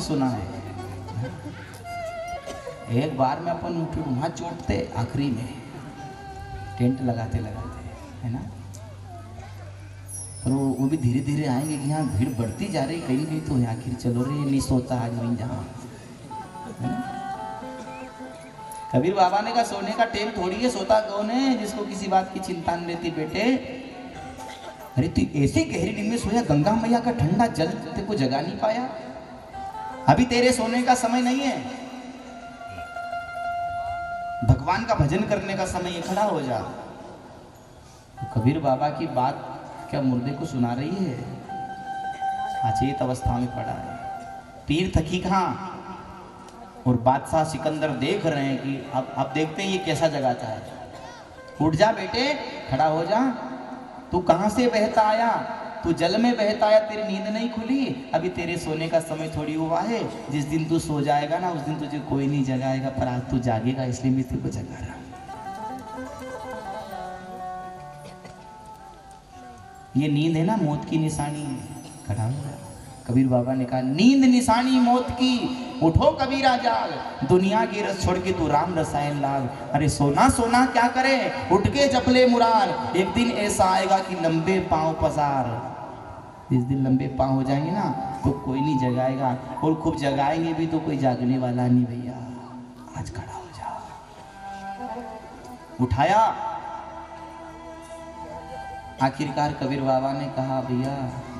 सुना है। एक बार में अपन वहाँ चोटते आखिरी में टेंट लगाते लगाते, है ना। पर वो भी धीरे धीरे आएंगे कि यहाँ भीड़ बढ़ती जा रही, कहीं कहीं तो आखिर चलो रे नहीं सोता आज नहीं जहाँ। कबीर बाबा ने कहा सोने का टेम थोड़ी है, सोता कौन है जिसको किसी बात की चिंता नहीं रहती बेटे। अरे तू ऐसी गहरी नींद में सोया, गंगा मैया का ठंडा जल तेरे को जगा नहीं पाया। अभी तेरे सोने का समय नहीं है, भगवान का भजन करने का समय है, खड़ा हो जा। तो कबीर बाबा की बात क्या मुर्दे को सुना रही है? अचेत अवस्था में पड़ा है, पीर थकी कहाँ। और बादशाह सिकंदर देख रहे हैं कि अब देखते हैं ये कैसा जगाता है। उठ जा बेटे, खड़ा हो जा। तू कहाँ से बहता आया? तू जल में बहता आया, तेरी नींद नहीं खुली। अभी तेरे सोने का समय थोड़ी हुआ है। जिस दिन तू सो जाएगा ना उस दिन तुझे कोई नहीं जगाएगा, पर आज तू जागेगा इसलिए मैं तुझको जगा रहा हूं। ये नींद है ना मौत की निशानी है, खड़ा हो जा। कबीर बाबा ने कहा नींद निशानी मौत की, उठो कबीरा जाग, दुनिया की रस छोड़ के तू राम रसायन लाग। अरे सोना सोना क्या करे, उठ के जपले मुरार, एक दिन ऐसा आएगा कि लंबे पांव पसार। जिस दिन लंबे पांव हो जाएंगे ना तो कोई नहीं जगाएगा, और खूब जगाएंगे भी तो कोई जागने वाला नहीं। भैया आज खड़ा हो जा। उठाया। आखिरकार कबीर बाबा ने कहा भैया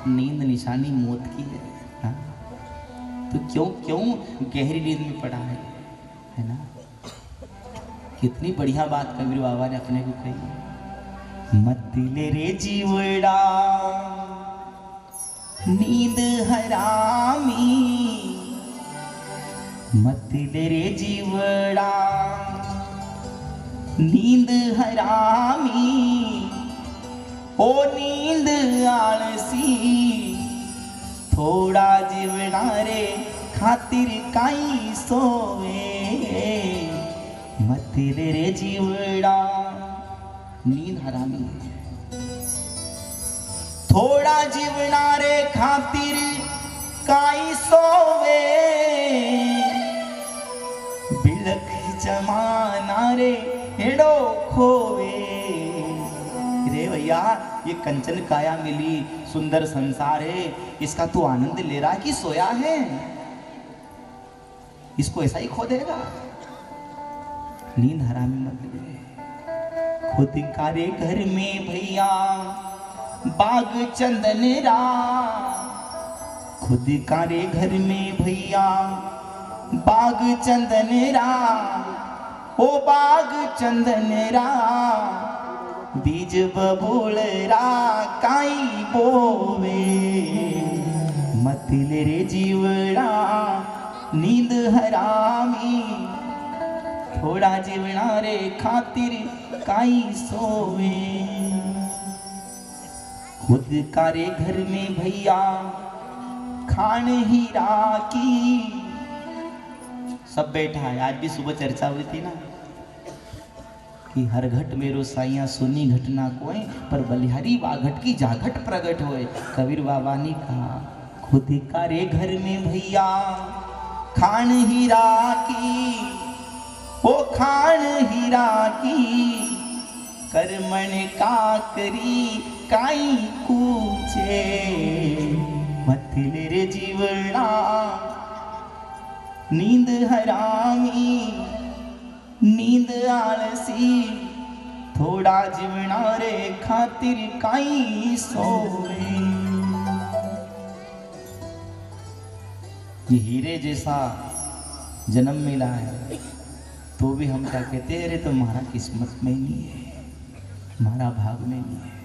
नींद निशानी मौत की है, हाँ? तो क्यों गहरी नींद में पड़ा है ना। कितनी बढ़िया बात कबीर बाबा ने अपने को कही। मत ले रे जीवड़ा नींद हरामी, मत ले रे जीवड़ा नींद हरामी, ओ नींद आलसी, थोड़ा जीवना रे खातिर काई सोवे। मत रे जीवड़ा नींद हरामी, थोड़ा जीवना रे खातिर काई सोवे। बिलख जमाना रे हेड़ो खोवे। रे भैया ये कंचन काया मिली, सुंदर संसार है, इसका तू आनंद ले रहा है कि सोया है? इसको ऐसा ही खो देगा। नींद हरामी मत ले। खुद का रे घर में भैया बाग चंदन रा, खुद का रे घर में भैया बाग चंदन रा, ओ बाग चंदन रा, बीज बबूल रा काई बोवे। मत ले रे जीवड़ा नींद हरामी, थोड़ा जीवना रे खातिर काई सोवे। खुद का रे घर में भैया खान हीरा की। सब बैठा है, आज भी सुबह चर्चा हुई थी ना कि हर घट मेरो साइया सुनी घटना कोई, पर बलिहारी वाघट की जाघट प्रगट होए। कबीर बाबा ने कहा खुद का रे घर में भैया खान हीरा की, ओ खान हीरा की, करमण का करी काई कूचे। मत ले रे जीवना नींद हरामी, नींद आलसी, थोड़ा जीवना रे खातिर काई सोवे। ये हीरे जैसा जन्म मिला है तो भी हम क्या कहते हैं, अरे तुम्हारा किस्मत में नहीं है, हमारा भाग में नहीं है।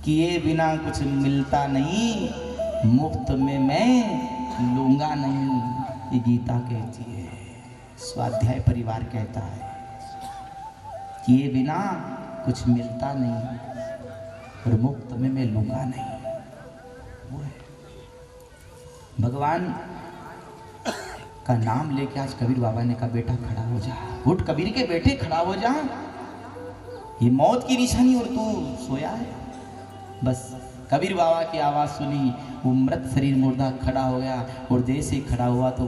किए बिना कुछ मिलता नहीं, मुफ्त में मैं लूंगा नहीं, ये गीता कहती है, स्वाध्याय परिवार कहता है। किए बिना कुछ मिलता नहीं और मुफ्त में मैं लूंगा नहीं। वो है भगवान का नाम लेके आज कबीर बाबा ने कहा बेटा खड़ा हो जा, उठ कबीर के बेटे खड़ा हो जा। ये मौत की निशानी और तू सोया है। बस कबीर बाबा की आवाज़ सुनी, वो मृत शरीर मुर्दा खड़ा हो गया और जैसे ही खड़ा हुआ तो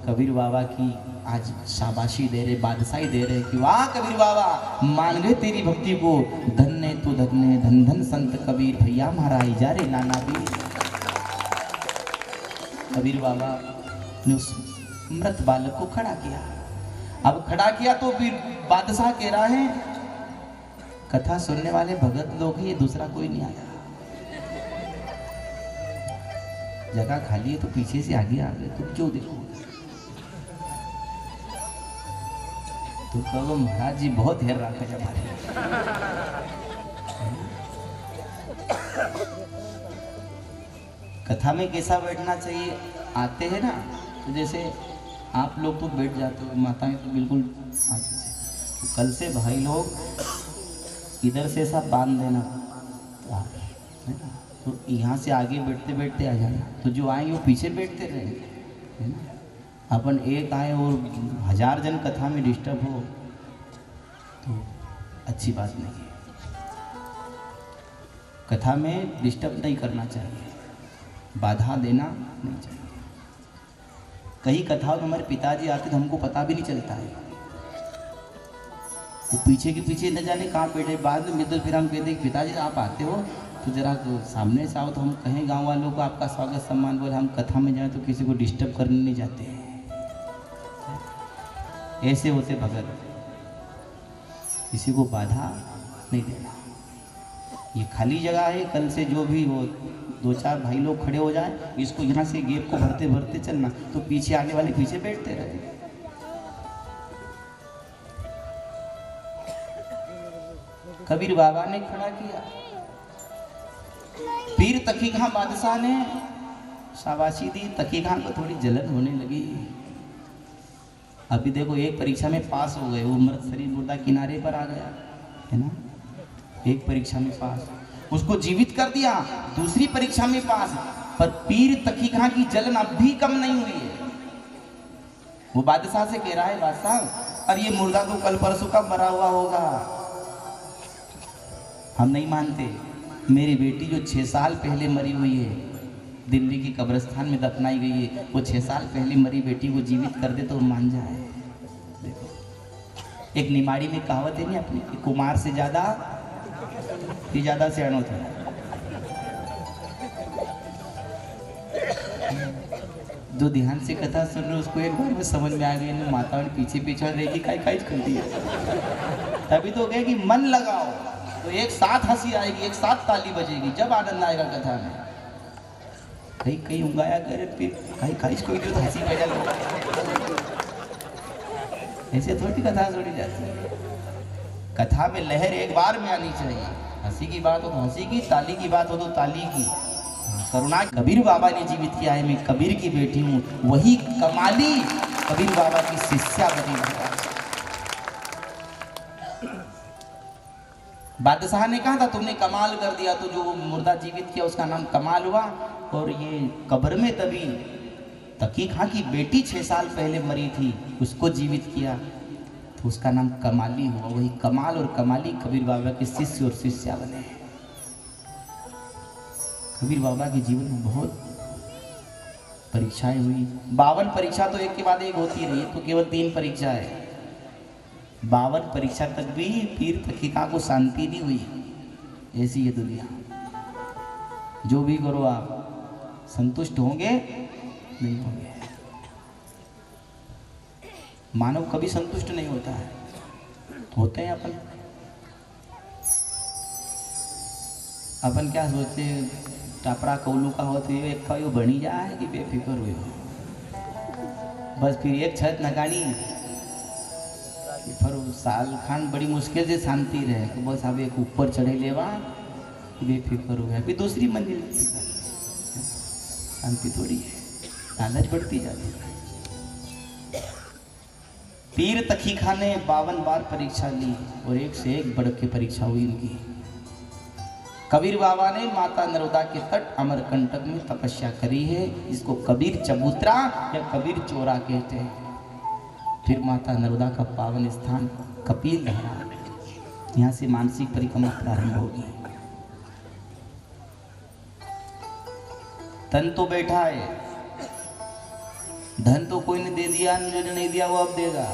कबीर बाबा की आज शाबाशी दे रहे, बादशाही दे रहे कि वाह कबीर बाबा, मान गए तेरी भक्ति को, धन्य तू धन्य, धन धन संत कबीर भैया महाराज जा रे नाना भी। कबीर बाबा ने उस मृत बालक को खड़ा किया। अब खड़ा किया तो फिर बादशाह कह रहा है, कथा सुनने वाले भगत लोग ही, दूसरा कोई नहीं आया, जगह खाली है तो पीछे से आगे आ गए, तुम क्यों देखो? तो कहो महाराज जी बहुत हेर रखा है हमारे। कथा में कैसा बैठना चाहिए? आते हैं ना तो जैसे आप लोग तो बैठ जाते हो, माताएं तो बिल्कुल आते थे, तो कल से भाई लोग इधर से सब बांध देना है ना, तो यहाँ से आगे बैठते बैठते आ जाना, तो जो आएंगे वो पीछे बैठते रहेंगे, है ना। अपन एक आए और 1000 जन कथा में डिस्टर्ब हो तो अच्छी बात नहीं है। कथा में डिस्टर्ब नहीं करना चाहिए, बाधा देना नहीं चाहिए। कई कथाओं में हमारे पिताजी आते तो हमको पता भी नहीं चलता है, वो पीछे के पीछे न जाने कहाँ बैठे, बाद में मित्र फिर हम कहते हैं पिताजी आप आते हो तो जरा सामने से आओ, तो हम कहें गांव वालों को आपका स्वागत सम्मान बोले, हम कथा में जाए तो किसी को डिस्टर्ब करने नहीं जाते हैं। ऐसे होते भगत, किसी को बाधा नहीं देना। ये खाली जगह है, कल से जो भी हो 2-4 भाई लोग खड़े हो जाए, इसको यहाँ से गेप को भरते भरते चलना, तो पीछे आने वाले पीछे बैठते रहे। कबीर बाबा ने खड़ा किया, पीर तकी खां बादशाह ने शाबाशी दी, तकी खां को थोड़ी जलन होने लगी। अभी देखो एक परीक्षा में पास हो गए, वो मृत शरीर मुर्दा किनारे पर आ गया है ना, एक परीक्षा में पास, उसको जीवित कर दिया, दूसरी परीक्षा में पास, पर पीर तकी खां की जलन अब भी कम नहीं हुई है। वो बादशाह से कह रहा है, बादशाह अरे ये मुर्दा तो कल परसों का मरा हुआ होगा, हम नहीं मानते। मेरी बेटी जो 6 साल पहले मरी हुई है, दिल्ली की कब्रिस्तान में दफनाई गई है, वो 6 साल पहले मरी बेटी को जीवित कर दे तो मान जाए। देखो एक निमाड़ी में कहावत है नहीं अपनी, कुमार से ज्यादा सियाना होता है। जो ध्यान से कथा सुन रहे उसको एक बार में समझ में आ गई ना, माता पीछे पीछे रहेगी काई करती है, तभी तो कहे कि मन लगाओ तो एक साथ हंसी आएगी, एक साथ ताली बजेगी, जब आनंद आएगा कथा में। कहीं उंगाया करे फिर कहीं कोई जो हंसी बजा लो, ऐसे थोड़ी कथा सुनी जाती है। कथा में लहर एक बार में आनी चाहिए, हंसी की बात हो तो हंसी की, ताली की बात हो तो ताली की। करुणा कबीर बाबा ने जीवित किया है, मैं कबीर की बेटी हूँ, वही कमाली कबीर बाबा की शिष्या बनी। बादशाह ने कहा था तुमने कमाल कर दिया, तो जो मुर्दा जीवित किया उसका नाम कमाल हुआ, और ये कब्र में तभी तकी खां की बेटी 6 साल पहले मरी थी, उसको जीवित किया तो उसका नाम कमाली हुआ। वही कमाल और कमाली कबीर बाबा के शिष्य और शिष्या बने। कबीर बाबा के जीवन में बहुत परीक्षाएं हुई, 52 परीक्षा तो एक के बाद एक होती रही, तो केवल 3 परीक्षा है। 52 परीक्षा तक भी पीर तकी खां को शांति नहीं हुई। ऐसी है दुनिया, जो भी करो आप संतुष्ट होंगे नहीं होंगे। मानव कभी संतुष्ट नहीं होता है, होते हैं अपन क्या सोचते, टापरा कौलू का होते हुए एक खाओ बनी जाए कि बेफिक्र हुए, बस फिर एक छत नगाड़ी, फिर साल खान बड़ी मुश्किल से शांति रहे, तो बस अब एक ऊपर चढ़े लेवा बेफिक्र हो गया, फिर दूसरी मंजिल शांति थोड़ी है, लालच बढ़ती जाती है। पीर तकी खां ने 52 बार परीक्षा ली और एक से एक बढ़ के परीक्षा हुई उनकी। कबीर बाबा ने माता नर्मदा के तट अमरकंटक में तपस्या करी है, जिसको कबीर चबूतरा या कबीर चोरा कहते हैं। फिर माता नर्मदा का पावन स्थान कपिल धारा, यहाँ से मानसिक परिक्रमा प्रारंभ होगी। तन तो बैठा है, धन तो कोई ने दे दिया, जो नहीं दिया वो अब देगा।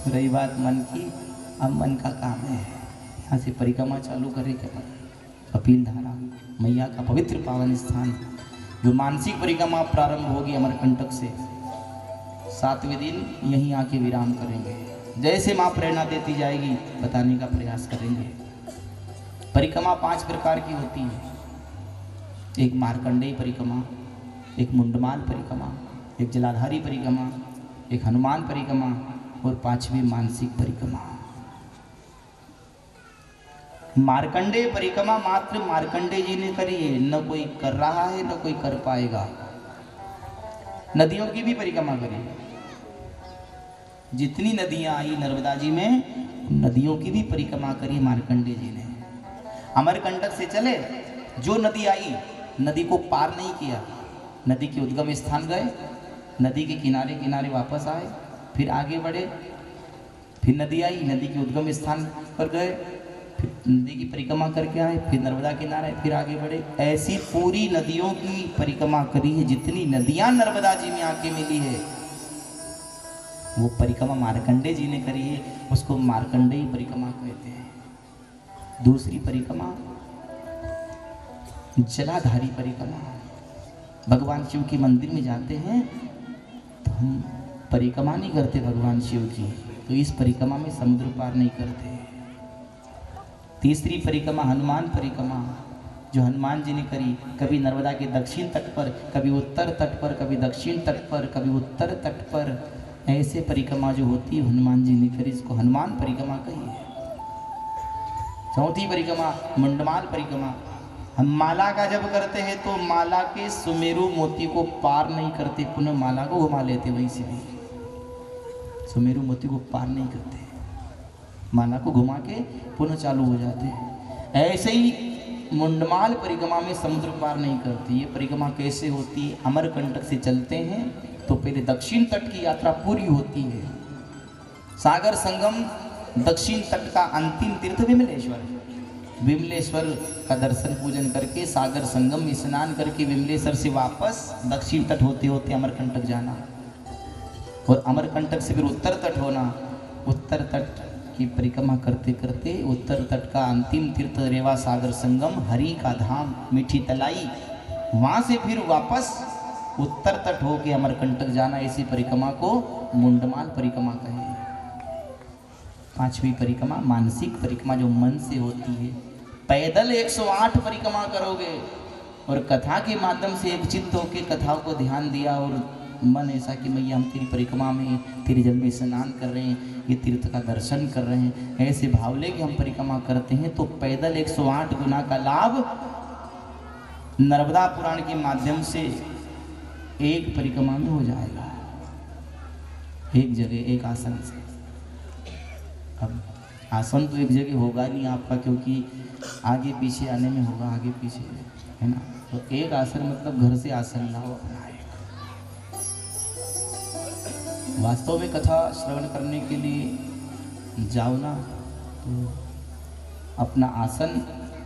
रही बात मन की, अब मन का काम है यहाँ से परिक्रमा चालू करे क्या। कपिल धारा मैया का पवित्र पावन स्थान, जो मानसिक परिक्रमा प्रारंभ होगी अमरकंटक से, 7वें दिन यहीं आके विराम करेंगे। जैसे माँ प्रेरणा देती जाएगी बताने का प्रयास करेंगे। परिक्रमा 5 प्रकार की होती है। एक मार्कंडेय परिक्रमा, एक मुंडमाल परिक्रमा, एक जलाधारी परिक्रमा, एक हनुमान परिक्रमा और 5वीं मानसिक परिक्रमा। मार्कंडेय परिक्रमा मात्र मार्कंडेय जी ने करी है, न कोई कर रहा है न कोई कर पाएगा। नदियों की भी परिक्रमा करी, जितनी नदियां आई नर्मदा जी में, नदियों की भी परिक्रमा करी मार्कंडेय जी ने। अमरकंटक से चले, जो नदी आई नदी को पार नहीं किया, नदी के उद्गम स्थान गए, नदी के किनारे किनारे वापस आए, फिर आगे बढ़े, फिर नदी आई, नदी के उद्गम स्थान पर गए, फिर नदी की परिक्रमा करके आए, फिर नर्मदा किनारे, फिर आगे बढ़े। ऐसी पूरी नदियों की परिक्रमा करी है। जितनी नदियां नर्मदा जी में आके मिली है वो परिक्रमा मार्कंडेय जी ने करी है, उसको मार्कंडेय परिक्रमा कहते हैं। दूसरी परिक्रमा जलाधारी परिक्रमा। भगवान शिव के मंदिर में जाते हैं तो हम परिक्रमा नहीं करते भगवान शिव की, तो इस परिक्रमा में समुद्र पार नहीं करते। तीसरी परिक्रमा हनुमान परिक्रमा, जो हनुमान जी ने करी, कभी नर्मदा के दक्षिण तट पर, कभी उत्तर तट पर, कभी दक्षिण तट पर, कभी उत्तर तट पर, ऐसे परिक्रमा जो होती है हनुमान जी ने करी, इसको हनुमान परिक्रमा कही है। चौथी परिक्रमा मुंडमाल परिक्रमा। हम माला का जब करते हैं तो माला के सुमेरु मोती को पार नहीं करते, पुनः माला को घुमा लेते, वहीं से भी सुमेरु मोती को पार नहीं करते, माला को घुमा के पुनः चालू हो जाते हैं। ऐसे ही मुंडमाल परिक्रमा में समुद्र पार नहीं करते। ये परिक्रमा कैसे होती है? अमरकंटक से चलते हैं तो पहले दक्षिण तट की यात्रा पूरी होती है। सागर संगम दक्षिण तट का अंतिम तीर्थ विमलेश्वर। विमलेश्वर का दर्शन पूजन करके सागर संगम में स्नान करके विमलेश्वर से वापस दक्षिण तट होते होते अमरकंटक जाना, और अमरकंटक से फिर उत्तर तट होना। उत्तर तट की परिक्रमा करते करते उत्तर तट का अंतिम तीर्थ रेवा सागर संगम, हरि का धाम, मीठी तलाई, वहाँ से फिर वापस उत्तर तट होके अमरकंटक जाना। इसी परिक्रमा को मुंडमाल परिक्रमा कहें। 5वीं परिक्रमा मानसिक परिक्रमा, जो मन से होती है। पैदल 108 परिक्रमा करोगे और कथा के माध्यम से एक चित्त होकर कथाओं को ध्यान दिया और मन ऐसा कि मैया हम तेरी परिक्रमा में, तेरे जल में स्नान कर रहे हैं, ये तीर्थ का दर्शन कर रहे हैं, ऐसे भाव लेके हम परिक्रमा करते हैं तो पैदल 108 गुना का लाभ नर्मदा पुराण के माध्यम से एक परिक्रमा में हो जाएगा, एक जगह एक आसन से। अब आसन तो एक जगह होगा नहीं आपका, क्योंकि आगे पीछे आने में होगा, आगे पीछे है ना। तो एक आसन मतलब घर से आसन लाओ अपना। वास्तव में कथा श्रवण करने के लिए जाओ ना तो अपना आसन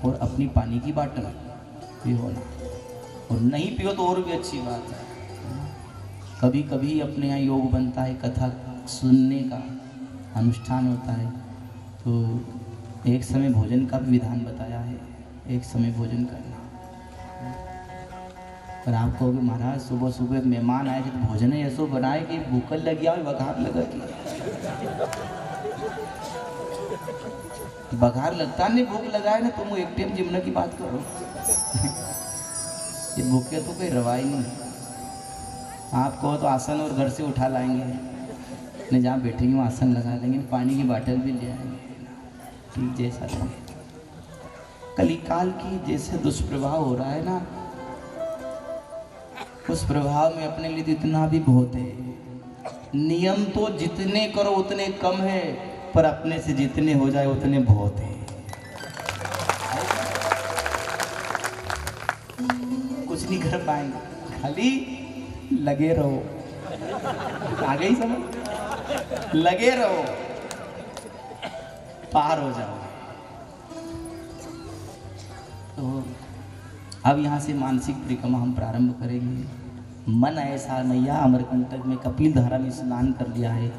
और अपनी पानी की बाटल पियो ना, और नहीं पियो तो और भी अच्छी बात है। कभी कभी अपने यहाँ योग बनता है, कथा सुनने का अनुष्ठान होता है, तो एक समय भोजन का भी विधान बताया है, एक समय भोजन करना। पर आप कहोगे महाराज सुबह सुबह मेहमान आए थे तो भोजन ऐसो बनाए कि भूख लगी और बघार लगा कि बघार लगता नहीं, भूख लगाए ना तुम एक टाइम जिमने की बात करो। ये भूखे तो कोई रवाई नहीं। आप कहो तो आसन और घर से उठा लाएंगे, नहीं जहाँ बैठेंगे वहाँ आसन लगा लेंगे, पानी की बाटल भी ले आएंगे, ठीक जैसा लगे। कलिकाल की जैसे दुष्प्रभाव हो रहा है ना, उस प्रभाव में अपने लिए इतना भी बहुत है। नियम तो जितने करो उतने कम है, पर अपने से जितने हो जाए उतने बहुत है। कुछ नहीं कर पाएंगे, खाली लगे रहो। आगे ही समझ, लगे रहो, पार हो जाओ। तो अब यहाँ से मानसिक परिक्रमा हम प्रारंभ करेंगे। मन ऐसा मैया अमरकंटक में कपिल धारा में स्नान कर लिया है।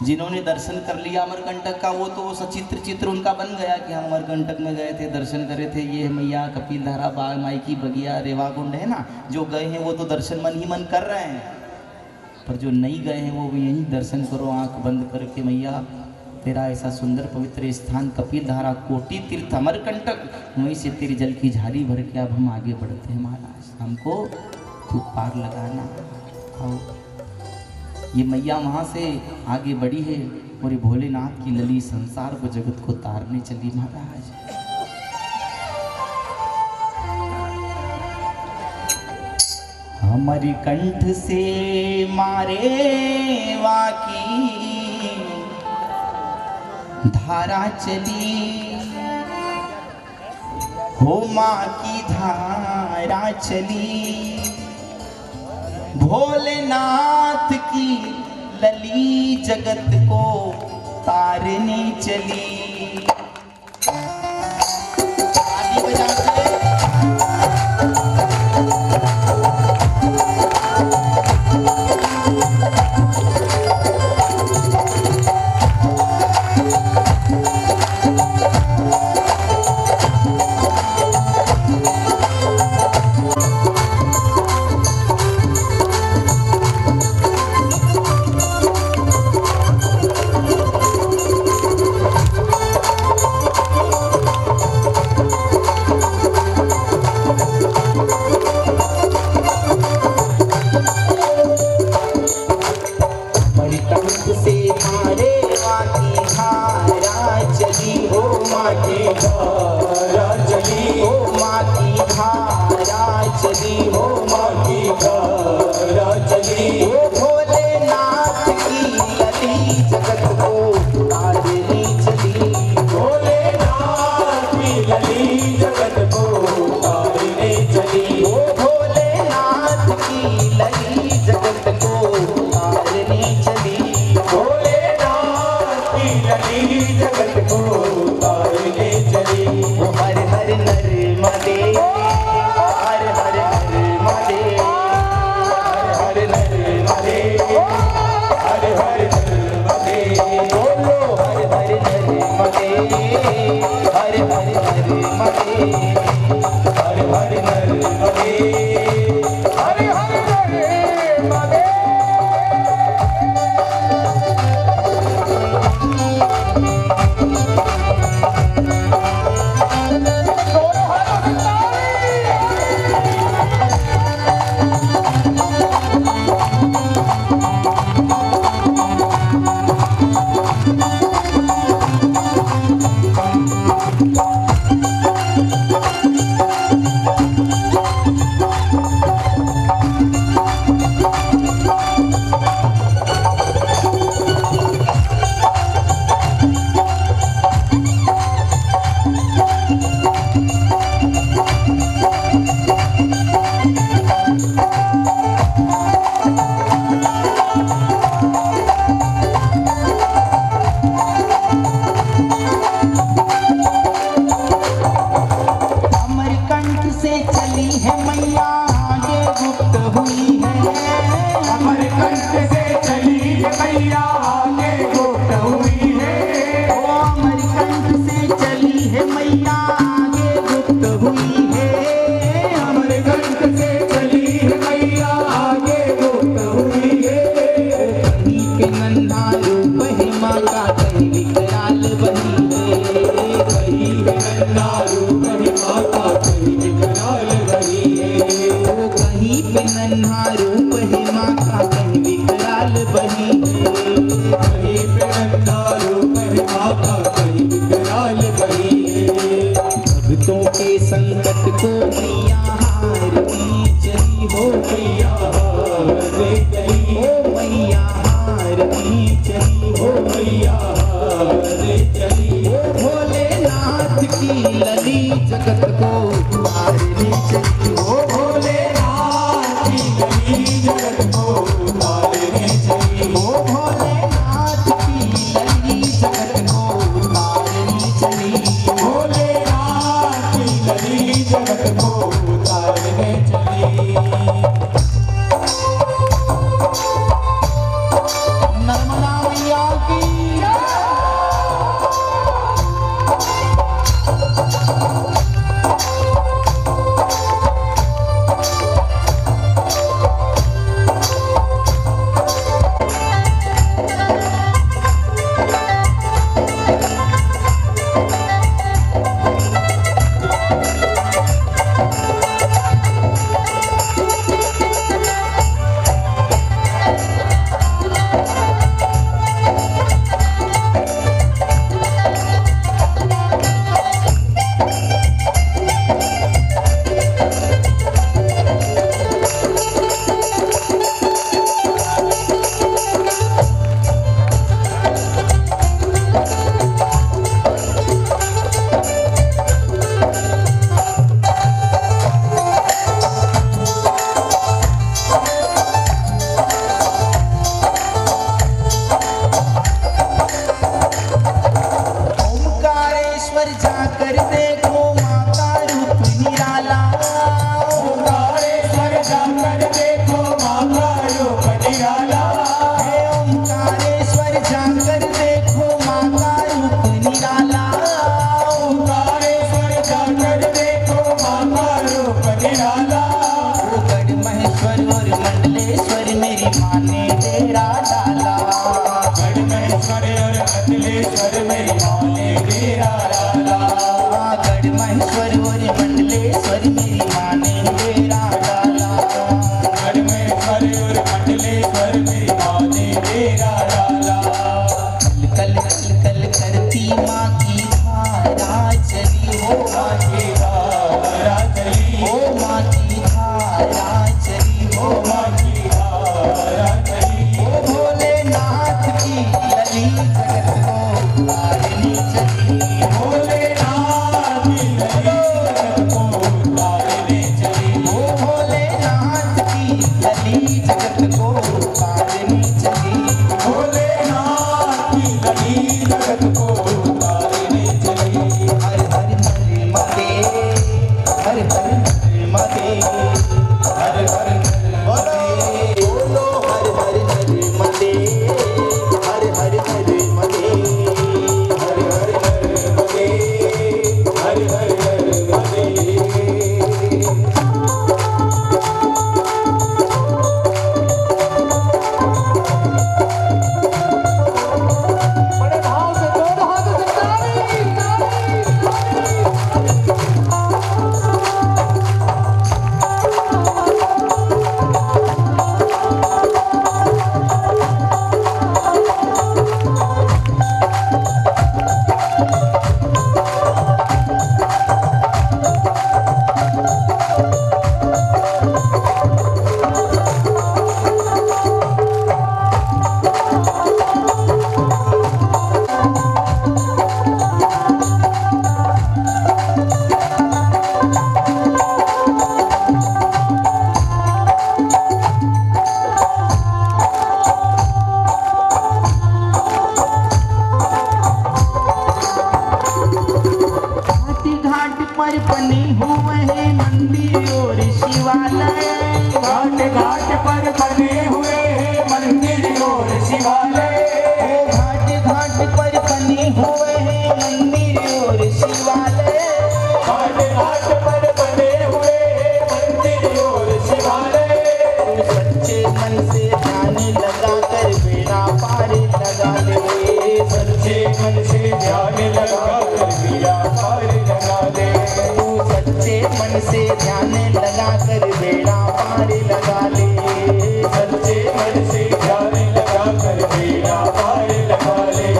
जिन्होंने दर्शन कर लिया अमरकंटक का वो तो सचित्र चित्र उनका बन गया कि हम अमरकंटक में गए थे, दर्शन करे थे। ये मैया कपिल धारा बाग माई की बगिया रेवाकुंड है ना, जो गए हैं वो तो दर्शन मन ही मन कर रहे हैं, पर जो नहीं गए हैं वो भी यहीं दर्शन करो आंख बंद करके। मैया तेरा ऐसा सुंदर पवित्र स्थान कपिल धारा कोटि तीर्थ अमरकंटक, वहीं से तेरी जल की झाली भर के अब हम आगे बढ़ते हैं महाराज, हमको तू पार लगाना। और ये मैया वहाँ से आगे बढ़ी है और ये भोलेनाथ की लली संसार को जगत को तारने चली महाराज। हमारी कंठ से मारे वाकी धारा चली हो, माँ की धारा चली, भोलेनाथ की लली जगत को तारने चली। ताली बजाते जगत को तारने चली, ओ भोलेनाथ की लली जगत को तारने चली, ओ भोलेनाथ की लली जगत को तारने चली, भोलेनाथ की लली जगत को मेरी माँ ने डेरा डाला। गढ़ महेश्वर और मंडलेश्वर मेरी माँ ने डेरा डाला। गढ़ महेश्वर और मंडलेश्वर मेरी माँ ने डेरा डाला। गढ़ महेश्वर और मंडलेश्वर मेरी माँ ने डेरा डाला। कल कल कल करती माँ की धारा चली हो, माँ की धारा चली हो माँ की धारा चली हो, माँ की धारा चली। ओ भोलेनाथ की लली जगत को तारनी चली। भोलेनाथ की लली जगत को तारने चली। ओ भोलेनाथ की लली जगत को तारनी चली। भोलेनाथ की लली जगत को तारने चली। हर हर नर्मदे, हर हर नर्मदे, हर हर नर्मदे, बोलो हर हर नर्मदे, हर हर नर्मदे, हर हर नर्मदे, हर हर नर्मदे। बड़े भाव से दोनों हाथों से ताली घाट पर बने हुए हैं मंदिर और शिवालय। घाट घाट पर बने हुए हैं मंदिर और शिवालय। घाट घाट पर बने हुए हैं मंदिर और शिवालय। घाट घाट पर बने हुए हैं मंदिर और शिवालय। तू सच्चे मन से ध्यान लगा कर बेड़ा पार लगा ले। सच्चे मन से ध्यान लगा कर बिया पार लगा दे। तू सच्चे मन से ध्यान लगा कर बेड़ा पार लगा ले। सच्चे मन से ध्यान लगा कर बिया पार लगा ले।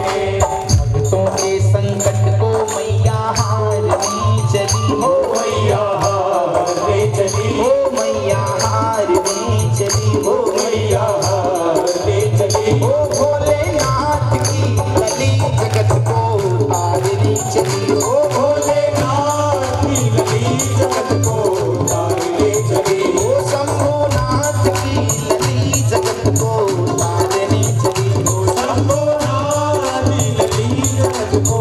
भक्तों के संकट को मैया हारनी चली हो, मैया हारने चली। हो मैया हारनी चली हो, मैया हारने चली। ओ भोलेनाथ की लली जगत को तारनी चली हो। भोलेनाथ की लली जगत को तारने चली। ओ शंभुनाथ की लली जगत को तारनी चली हो। शंभुनाथ की लली जगत को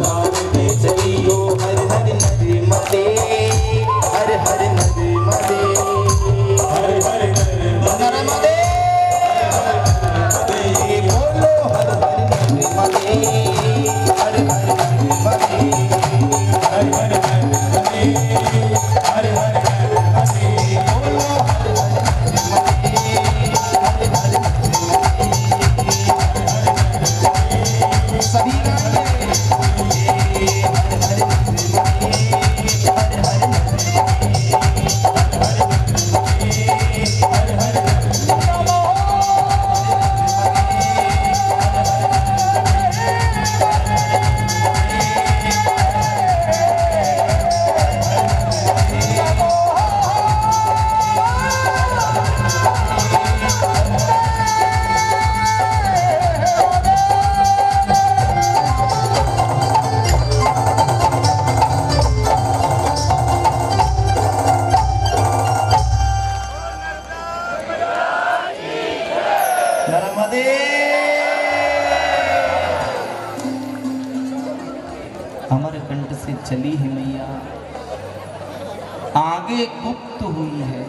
तारने चली। ओ हर हर नर्मदे, हर हर नर्मदे, हर हर नर्मदे, नर्मदे बोलो हर हर नर्मदे, हर हर नर्मदे। हर हर नर्मदे, हर हर नर्मदे। बोलो हर हर नर्मदे, हर हर नर्मदे। सभी गाएंगे। हर हर नर्मदे, हर हर नर्मदे, हर हर नर्मदे। अमर कंठ से चली है मैया, आगे गुप्त हुई है।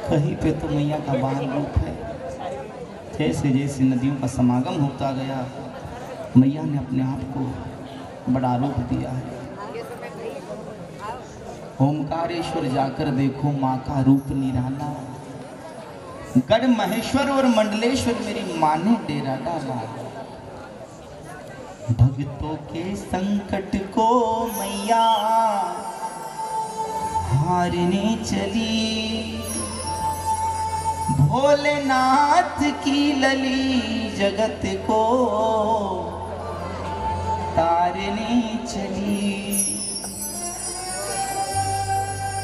कहीं पे तो मैया का बाल रूप है। जैसे जैसे नदियों का समागम होता गया, मैया ने अपने आप को बड़ा रूप दिया है। ओमकारेश्वर जाकर देखो माँ का रूप निराला। गढ़ महेश्वर और मंडलेश्वर मेरी माँ ने डेरा डाला। भक्तों के संकट को मैया हारने चली, भोलेनाथ की लली जगत को तारने चली।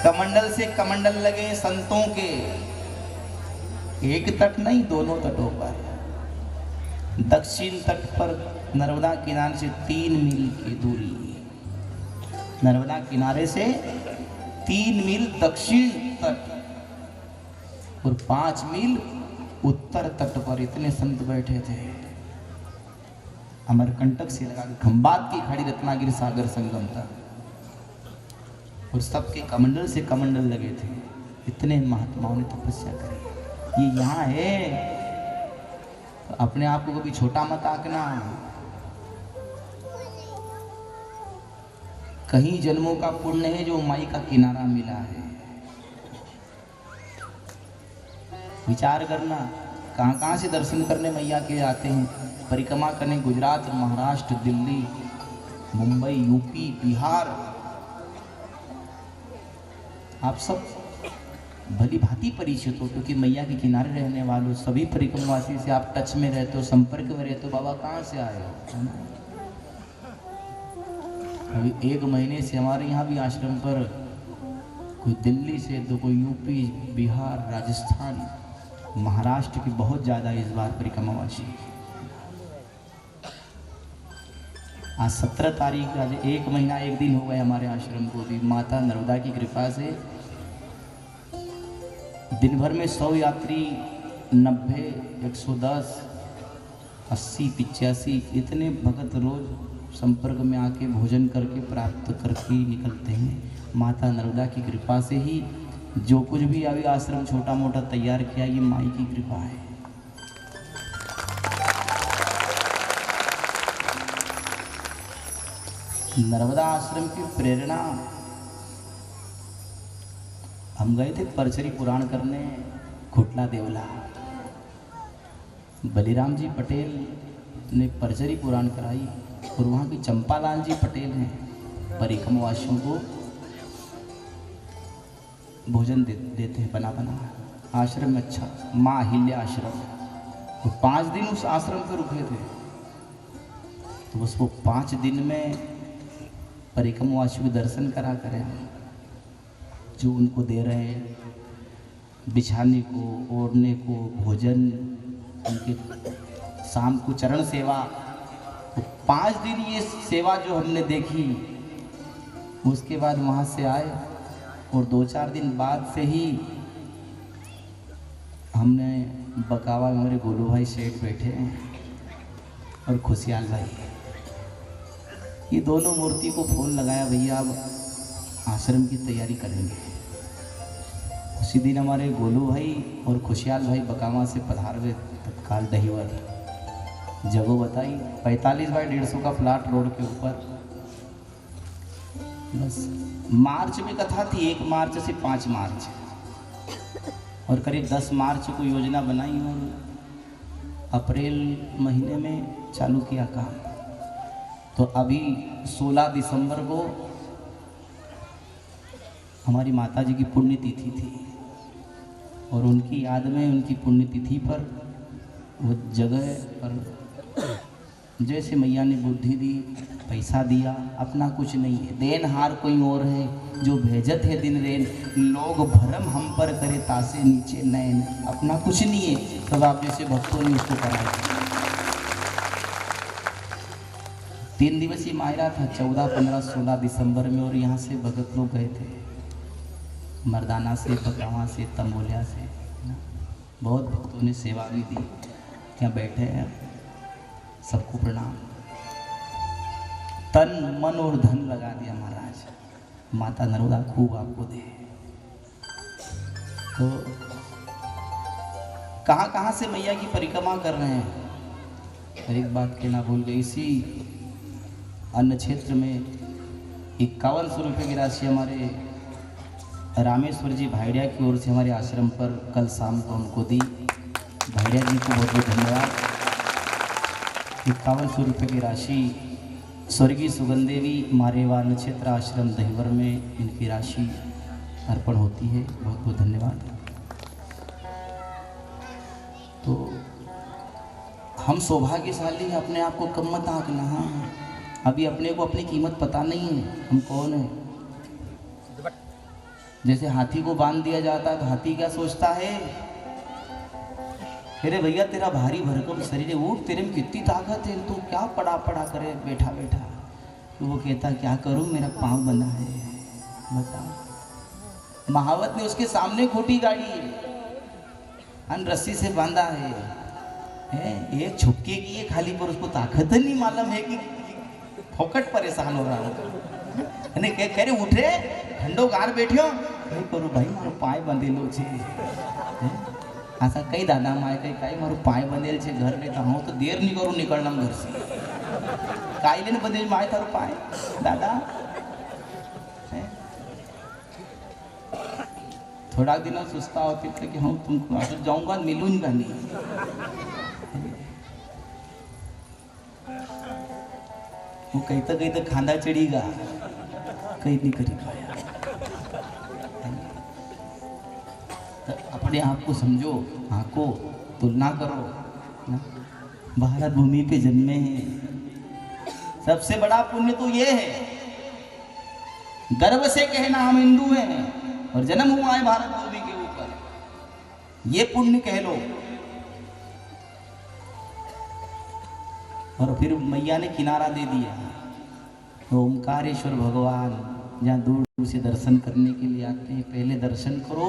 कमंडल से कमंडल लगे संतों के, एक तट नहीं दोनों तटों पर। दक्षिण तट पर नर्मदा किनारे से 3 मील की दूरी, नर्मदा किनारे से 3 मील दक्षिण तट और 5 मील उत्तर तट पर इतने संत बैठे थे। अमरकंटक से लगा खंबात की खाड़ी रत्नागिरी सागर संगम तक, और सबके कमंडल से कमंडल लगे थे। इतने महात्माओं ने तपस्या करी। ये यहाँ है, तो अपने आप को कभी छोटा मत आंकना। कहीं जन्मों का पुण्य है जो माई का किनारा मिला है। विचार करना, कहाँ कहाँ से दर्शन करने मैया के आते हैं, परिक्रमा करने गुजरात, महाराष्ट्र, दिल्ली, मुंबई, यूपी, बिहार। आप सब भली भांति परिचित हो, क्योंकि मैया के किनारे रहने वालों सभी परिक्रमवासी से आप टच में रहते हो, संपर्क में रहते हो। बाबा कहाँ से आए हो? अभी 1 महीने से हमारे यहाँ भी आश्रम पर कोई दिल्ली से, तो कोई यूपी, बिहार, राजस्थान, महाराष्ट्र की बहुत ज़्यादा इस बार परिक्रमावासी। आज 17 तारीख, आज 1 महीना 1 दिन हो गए हमारे आश्रम को भी। माता नर्मदा की कृपा से दिन भर में 100 यात्री, 90, 110, 80, 85 इतने भक्त रोज संपर्क में आके भोजन करके प्राप्त करके निकलते हैं। माता नर्मदा की कृपा से ही जो कुछ भी अभी आश्रम छोटा मोटा तैयार किया, ये माई की कृपा है। नर्मदा आश्रम की प्रेरणा, हम गए थे परचरी पुराण करने खुटला देवला। बलिराम जी पटेल ने परचरी पुराण कराई, और वहाँ की चंपालाल जी पटेल हैं परिक्रमवासियों को भोजन देते हैं बना बना। आश्रम में अच्छा, माँ अहिल्या आश्रम, तो 5 दिन उस आश्रम पर रुके थे। तो बस वो 5 दिन में परिक्रमवासियों के दर्शन करा करें, जो उनको दे रहे हैं बिछाने को, ओढ़ने को, भोजन, उनके शाम को चरण सेवा। तो 5 दिन ये सेवा जो हमने देखी, उसके बाद वहाँ से आए, और 2-4 दिन बाद से ही हमने बकावा में हमारे गोलू भाई सेठ बैठे हैं और खुशियाल भाई, ये दोनों मूर्ति को फोन लगाया, भैया अब आश्रम की तैयारी करेंगे। उसी दिन हमारे गोलू भाई और खुशियाल भाई बकावा से पधार गए तत्काल दहीवर। जगह बताई 45 बाई 150 का फ्लैट रोड के ऊपर। बस मार्च में कथा थी, 1 मार्च से 5 मार्च, और करीब 10 मार्च को योजना बनाई और अप्रैल महीने में चालू किया काम। तो अभी 16 दिसंबर को हमारी माता जी की पुण्यतिथि थी, और उनकी याद में, उनकी पुण्यतिथि पर वो जगह पर जैसे मैया ने बुद्धि दी, पैसा दिया, अपना कुछ नहीं है, देनहार कोई और है, जो भेजत है दिन रेन, लोग भरम हम पर करे तासे नीचे नैन। अपना कुछ नहीं है, सब आप जैसे भक्तों ने उसको कराया। 3 दिवसीय मायरा था 14, 15, 16 दिसंबर में, और यहाँ से भगत लोग गए थे मर्दाना से, बकावा से, तंबोलिया से। बहुत भक्तों ने सेवा भी दी। यहाँ बैठे हैं, सबको प्रणाम। तन मन और धन लगा दिया महाराज। माता नर्मदा खूब आपको दे। तो कहाँ कहाँ से मैया की परिक्रमा कर रहे हैं। और एक बात कहना भूल गई, इसी अन्न क्षेत्र में 5100 रुपये की राशि हमारे रामेश्वर जी भाइडिया की ओर से हमारे आश्रम पर कल शाम को हमको दी। भाइडिया जी को बहुत बहुत धन्यवाद। 5100 रुपये की राशि स्वर्गीय सुगंध देवी मारेवा नक्षत्र आश्रम दहीवर में इनकी राशि अर्पण होती है। बहुत बहुत धन्यवाद। तो हम सौभाग्यशाली हैं, अपने आप को कम मत आंकना। हाँ, अभी अपने को अपनी कीमत पता नहीं है, हम कौन है। जैसे हाथी को बांध दिया जाता है तो हाथी क्या सोचता है, अरे भैया तेरा भारी भरकम शरीर है, उठ, तेरे में कितनी ताकत है, तू क्या पड़ा पड़ा करे बैठा बैठा। तो वो कहता क्या करूं, मेरा पाँव बंधा है। बताओ, महावत ने उसके सामने खोटी गाड़ी है, रस्सी से बांधा है, एक छुपके की है खाली, पर उसको ताकत नहीं मालूम है कि फोकट परेशान हो रहा है। कह रहे उठे ठंडो गार बैठियो, कहीं करूँ भाई मारो पाय बंधेलो छे। ऐसा कई दादा माए कई मारो पाय बंधेल छे, घर में हूँ तो देर नहीं करूँ निकलना घर से, काई लेने बंधेल माए तारो पाय दादा। थोड़ा दिन सुस्ता होती थे कि हम तुमको तो जाऊंगा मिलूंगा नहीं। वो कहीं तो खांदा चढ़ीगा, कहीं नहीं करी पाया। तो अपने आप को समझो, आंको तुलना करो ना। भारत भूमि पे जन्मे हैं, सबसे बड़ा पुण्य तो ये है, गर्व से कहना हम हिंदू हैं और जन्म हुआ है भारत भूमि के ऊपर, ये पुण्य कह लो। और फिर मैया ने किनारा दे दिया, तो ओमकारेश्वर भगवान जहाँ दूर दूर से दर्शन करने के लिए आते हैं, पहले दर्शन करो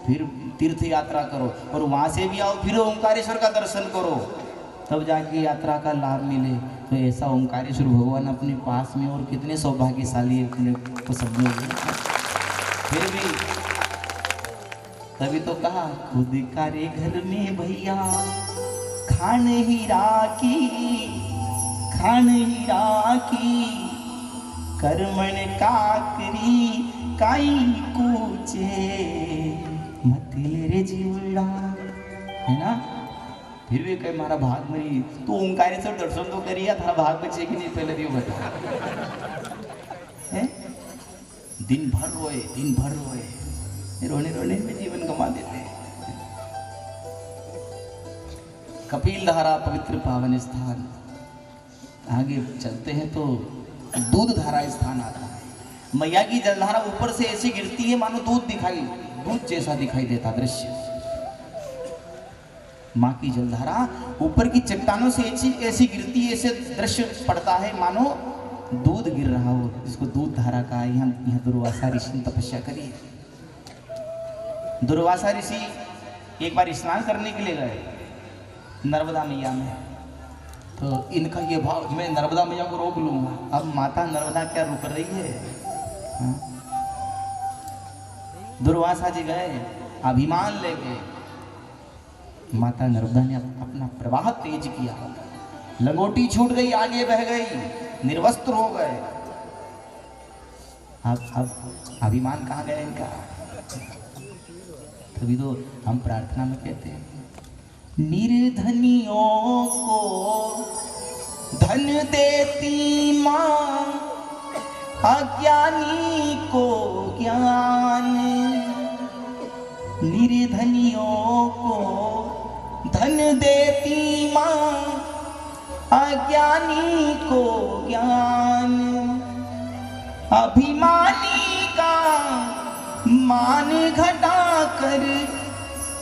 फिर तीर्थ यात्रा करो, और वहाँ से भी आओ फिर ओमकारेश्वर का दर्शन करो, तब जाके यात्रा का लाभ मिले। तो ऐसा ओमकारेश्वर भगवान अपने पास में, और कितने सौभाग्यशाली है अपने को समझोगे। फिर भी तभी तो कहा खुद का रे घर में भैया खान हीरा की कर्मण काकरी काई कूचे मतिले रे जीवड़ा, है ना। फिर भी कहे मारा भाग मरी, तू ओंकारेश्वर दर्शन तो करिया, थारा भाग बचे कि नहीं पहले दियो बता। दिन भर रोए, रोने रोने में जीवन गंवा देते हैं। कपिल धारा पवित्र पावन स्थान, आगे चलते हैं तो दूध धारा स्थान आता है। मैया की जलधारा ऊपर से ऐसी गिरती है मानो दूध जैसा दिखाई देता दृश्य। माँ की जलधारा ऊपर की चट्टानों से ऐसी गिरती है, ऐसे दृश्य पड़ता है मानो दूध गिर रहा हो, जिसको दूध धारा का। यहाँ दुर्वासा ऋषि ने तपस्या करी है। दुर्वासा ऋषि एक बार स्नान करने के लिए गए नर्मदा मैया में, तो इनका ये भाव, मैं नर्मदा मैया को रोक लूंगा। अब माता नर्मदा क्या रुक रही है। हाँ? दुर्वासा जी गए अभिमान लेके, माता नर्मदा ने अपना प्रवाह तेज किया, लंगोटी छूट गई, आगे बह गई, निर्वस्त्र हो गए। अब अभिमान कहाँ गया इनका। तभी तो हम प्रार्थना में कहते हैं, निर्धनियों को धन देती माँ, अज्ञानी को ज्ञान। निर्धनियों को धन देती माँ, अज्ञानी को ज्ञान। अभिमानी का मान घटा कर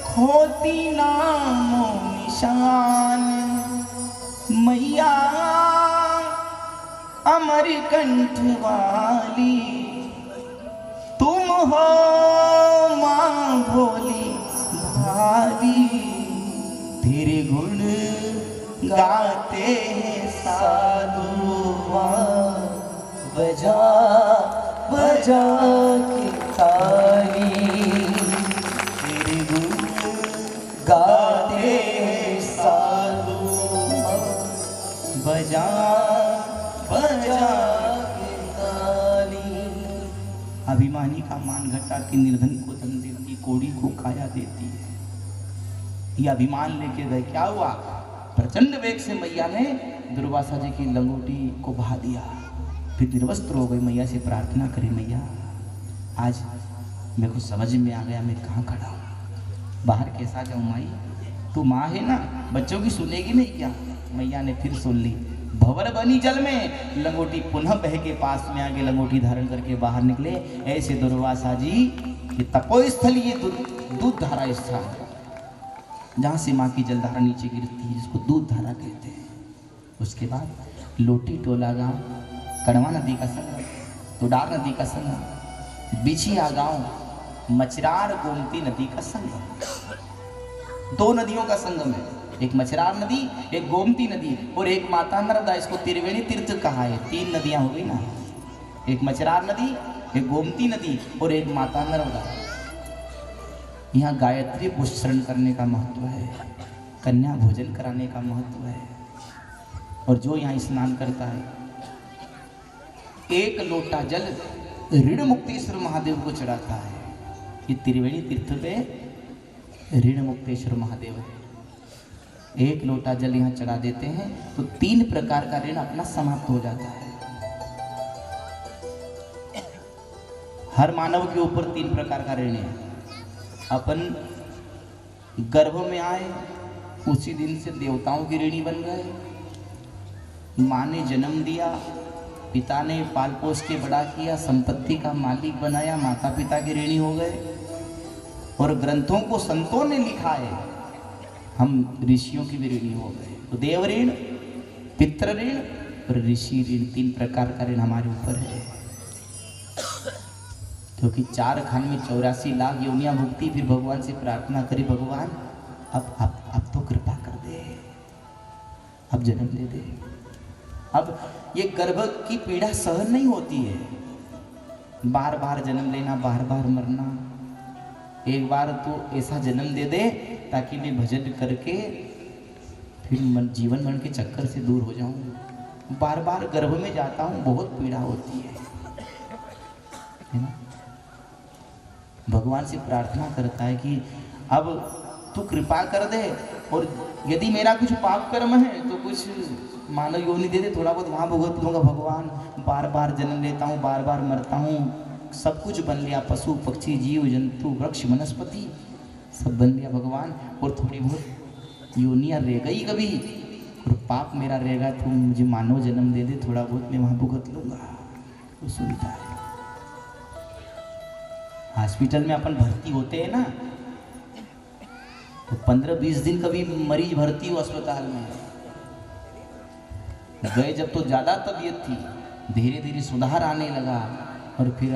खोती नामो निशान। मैया अमर कंठ वाली तुम हो माँ भोली भाली। तेरे गुण गाते हैं साधु बजा बजा के ताली। तेरे गुण गाते हैं साधु बजा बजा के ताली। अभिमान अभिमानी का मान घटाती, निर्धन को धन देती, कोड़ी को काया देती है। ये अभिमान लेके गए, क्या हुआ? प्रचंड वेग से मैया ने दुर्वासा जी की लंगोटी को बहा दिया। फिर निर्वस्त्र हो गई, मैया से प्रार्थना करी, मैया आज मेरे को समझ में आ गया मैं कहाँ खड़ा हूँ, बाहर कैसा जाऊँ माई, तू माँ है ना, बच्चों की सुनेगी नहीं क्या? मैया ने फिर सुन ली। भंवर बनी जल में, लंगोटी पुनः बह के पास में आगे लंगोटी धारण करके बाहर निकले। ऐसे दुर्वासा जी ये तपोस्थल, ये दूध धारा स्थान, जहाँ से माँ की जलधारा नीचे गिरती है, जिसको दूध धारा कहते हैं। उसके बाद लोटी टोला गांव, कड़वा नदी का संगम, तुडार नदी का संगम, बिछिया गांव, मचरार गोमती नदी का संगम। दो नदियों का संगम है, एक मचरार नदी, एक गोमती नदी और एक माता नर्मदा। इसको त्रिवेणी तीर्थ कहा है। तीन नदियां हो गई ना, एक मचरार नदी, एक गोमती नदी और एक माता नर्मदा। यहाँ गायत्री पुष्करण करने का महत्व है, कन्या भोजन कराने का महत्व है। और जो यहाँ स्नान करता है, एक लोटा जल ऋण मुक्तेश्वर महादेव को चढ़ाता है। ये त्रिवेणी तीर्थ पे ऋण मुक्तेश्वर महादेव है। एक लोटा जल यहाँ चढ़ा देते हैं तो 3 प्रकार का ऋण अपना समाप्त हो जाता है। हर मानव के ऊपर 3 प्रकार का ऋण है। अपन गर्भ में आए उसी दिन से देवताओं की ऋणी बन गए। माँ ने जन्म दिया, पिता ने पाल पोस के बड़ा किया, संपत्ति का मालिक बनाया, माता पिता के ऋणी हो गए। और ग्रंथों को संतों ने लिखा है, हम ऋषियों की भी ऋणी हो गए। तो देव ऋण, पितृ ऋण और ऋषि ऋण, 3 प्रकार का ऋण हमारे ऊपर है। क्योंकि 4 खान में 84 लाख योनियां भुगती, फिर भगवान से प्रार्थना करी, भगवान अब तो कृपा कर दे, अब जन्म दे दे। अब ये गर्भ की पीड़ा सहन नहीं होती है, बार बार जन्म लेना, बार बार मरना। एक बार तो ऐसा जन्म दे दे ताकि मैं भजन करके फिर जीवन मरण के चक्कर से दूर हो जाऊं। बार बार गर्भ में जाता हूं, बहुत पीड़ा होती है ना। भगवान से प्रार्थना करता है कि अब तू कृपा कर दे, और यदि मेरा कुछ पाप कर्म है तो कुछ मानव योनि दे दे, थोड़ा बहुत वहाँ भुगत लूँगा। भगवान बार बार जन्म लेता हूँ, बार बार मरता हूँ, सब कुछ बन लिया, पशु पक्षी जीव जंतु वृक्ष वनस्पति सब बन लिया भगवान, और थोड़ी बहुत योनियाँ रह गई कभी, और पाप मेरा रहेगा, तू मुझे मानव जन्म दे दे, थोड़ा बहुत मैं वहाँ भुगत लूँगा। वो सुनता है। हॉस्पिटल में अपन भर्ती होते हैं ना, तो 15-20 दिन कभी मरीज भर्ती हो अस्पताल में गए, जब तो ज़्यादा तबीयत थी, धीरे धीरे सुधार आने लगा, और फिर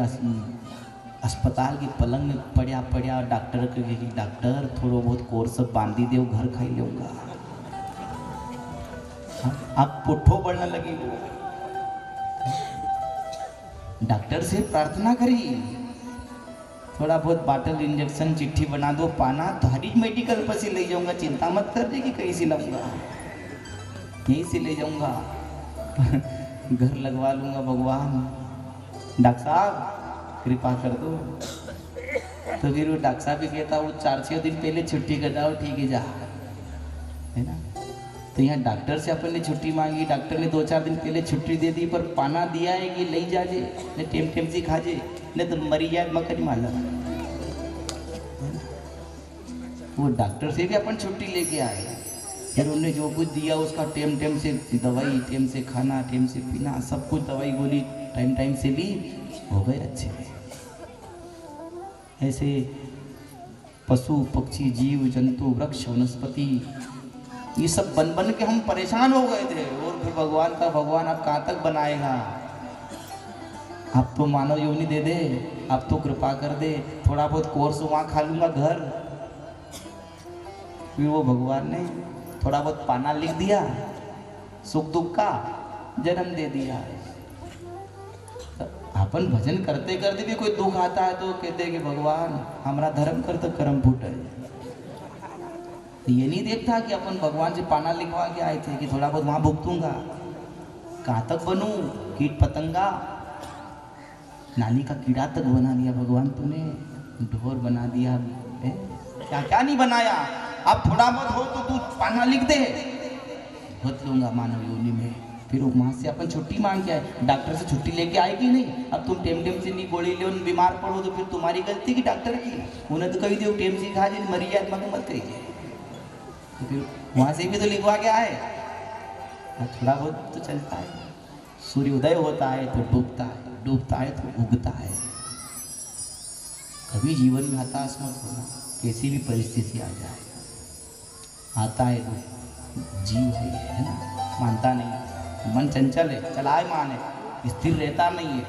अस्पताल की पलंग में पड़ा डॉक्टर के, डॉक्टर थोड़ा बहुत कोर्स बांधी दे, घर खाई लूँगा। आप पुट्ठो बढ़ने लगी। वो डॉक्टर से प्रार्थना करी, थोड़ा बहुत बाटल इंजेक्शन चिट्ठी बना दो, पाना तो हरी मेडिकल पर से ले जाऊंगा, चिंता मत कर दे कि कहीं से लाऊंगा, यहीं से ले जाऊंगा, घर लगवा लूंगा। भगवान डॉक्टर साहब कृपा कर दो। तो फिर वो डॉक्टर साहब भी कहता, वो 4-6 दिन पहले छुट्टी कर जाओ, ठीक है जा, है ना। तो यहाँ डॉक्टर से अपन ने छुट्टी मांगी, डॉक्टर ने 2-4 दिन पहले छुट्टी दे दी, पर पाना दिया है कि ले जाजे, नहीं टेम टेम से खा जे, नहीं तो मरी जाए मकर माला। वो डॉक्टर से भी अपन छुट्टी लेके आए, फिर उन्होंने जो कुछ दिया उसका टेम टेम से दवाई, टेम से खाना, टेम से पीना, सब कुछ दवाई गोली टाइम टाइम से भी हो गए अच्छे। ऐसे पशु पक्षी जीव जंतु वृक्ष वनस्पति ये सब बन बन के हम परेशान हो गए थे। और फिर भगवान का, भगवान आप कहाँ तक बनाएगा, आप तो मानव योनि दे दे, आप तो कृपा कर दे, थोड़ा बहुत कोर्स वहाँ खा लूँगा घर। फिर वो भगवान ने थोड़ा बहुत पाना लिख दिया, सुख दुख का जन्म दे दिया। अपन भजन करते करते भी कोई दुख आता है तो कहते कि भगवान हमारा धर्म कर तो कर्म फूट है। ये नहीं देखता कि अपन भगवान से पाना लिखवा के आए थे कि थोड़ा बहुत वहाँ भुगतूंगा, कहाँ तक बनूं, कीट पतंगा नाली का कीड़ा तक बना दिया भगवान तूने, ढोर बना दिया है? क्या क्या नहीं बनाया। अब थोड़ा बहुत हो तो तू पाना लिख दे, भुत लूंगा मानव योनि में। फिर वहाँ से अपन छुट्टी मांग के आए, डॉक्टर से छुट्टी लेके आएगी नहीं। अब तुम टेम टेम से नहीं गोली ले बीमार पड़ो तो फिर तुम्हारी गलती की डॉक्टर की। उन्हें तो कही दो टेम से खा जी मरी जाए मत कहिए, तो फिर वहाँ से भी तो लिखवा के आए। थोड़ा बहुत तो चलता है। सूर्योदय होता है तो डूबता है, डूबता है तो उगता है। कभी जीवन में हताश मत होना, कैसी भी परिस्थिति आ जाए। आता है तो जीव है ना, मानता नहीं, मन चंचल है, चलाए मान है, स्थिर रहता नहीं है।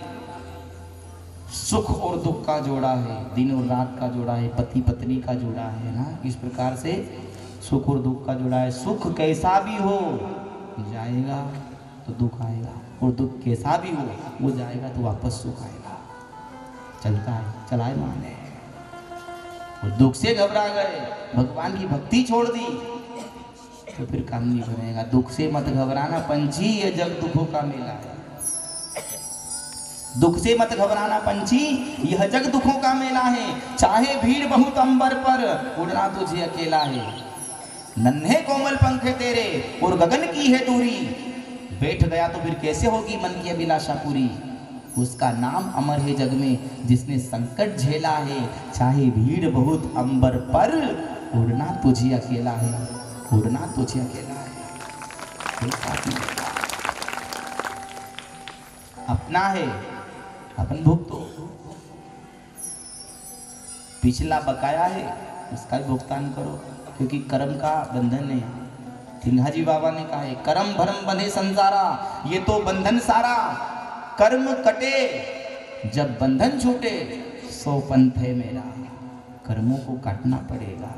सुख और दुख का जोड़ा है, दिन और रात का जोड़ा है, पति पत्नी का जोड़ा है ना। इस प्रकार से सुख और दुख का जोड़ा है। सुख कैसा भी हो जाएगा तो दुख आएगा, और दुख कैसा भी हो वो जाएगा तो वापस सुख आएगा। चलता है, चलाए मान है। और दुख से घबरा गए, भगवान की भक्ति छोड़ दी तो फिर काम नहीं बनेगा। दुख से मत घबराना पंछी, ये जग दुखों का मेला है। दुख से मत घबराना पंछी, यह जग दुखों का मेला है। चाहे भीड़ बहुत अंबर पर, उड़ना तुझे अकेला है। नन्हे कोमल पंख तेरे और गगन की है दूरी, बैठ गया तो फिर कैसे होगी मन की अभिलाषा पूरी। उसका नाम अमर है जग में, जिसने संकट झेला है। चाहे भीड़ बहुत अंबर पर, उड़ना तुझे अकेला है, उड़ना तुझे अकेला है। अपना है, अपन भुगतो। पिछला बकाया है, उसका भी भुगतान करो, क्योंकि कर्म का बंधन है। सिंघा जी बाबा ने कहा है, कर्म भरम बंधे संसारा, ये तो बंधन सारा। कर्म कटे जब बंधन छूटे, सो पंथ है मेरा। कर्मों को काटना पड़ेगा।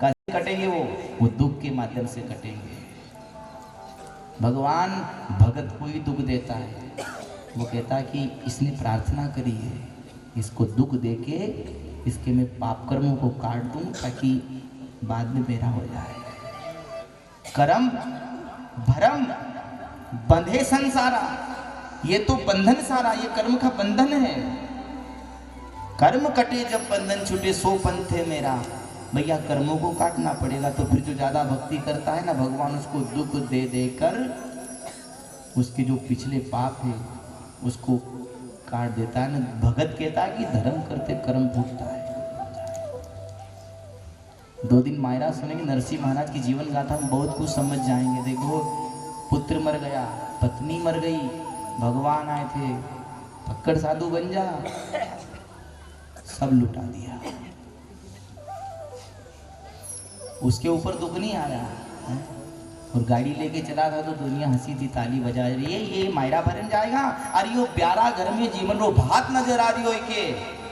कैसे कटेंगे वो दुख के माध्यम से कटेंगे। भगवान भगत को ही दुख देता है। वो कहता है कि इसने प्रार्थना करी है, इसको दुख देके इसके मैं पाप कर्मों को काट दूं ताकि बाद में मेरा हो जाए। कर्म भरम बंधे संसारा, ये तो बंधन सारा, ये कर्म का बंधन है। कर्म कटे जब बंधन छूटे, सो पंथ है मेरा। भैया कर्मों को काटना पड़ेगा। तो फिर जो ज्यादा भक्ति करता है ना, भगवान उसको दुख दे देकर उसके जो पिछले पाप है उसको काट देता है ना। भगत कहता है कि धर्म करते कर्म फूटता है। 2 दिन मायरा सुनेंगे नरसिंह महाराज की जीवन गाथा में, बहुत कुछ समझ जाएंगे। देखो, पुत्र मर गया, पत्नी मर गई, भगवान आए थे, पक्कड़ साधु बन जा, सब लुटा दिया। उसके ऊपर दुख नहीं आया है? और गाड़ी लेके चला था तो दुनिया हंसी थी, ताली बजा रही है, ये मायरा भरन जाएगा। अरे यो प्यारा घर में जीवन रो भात नजर आ रही हो के,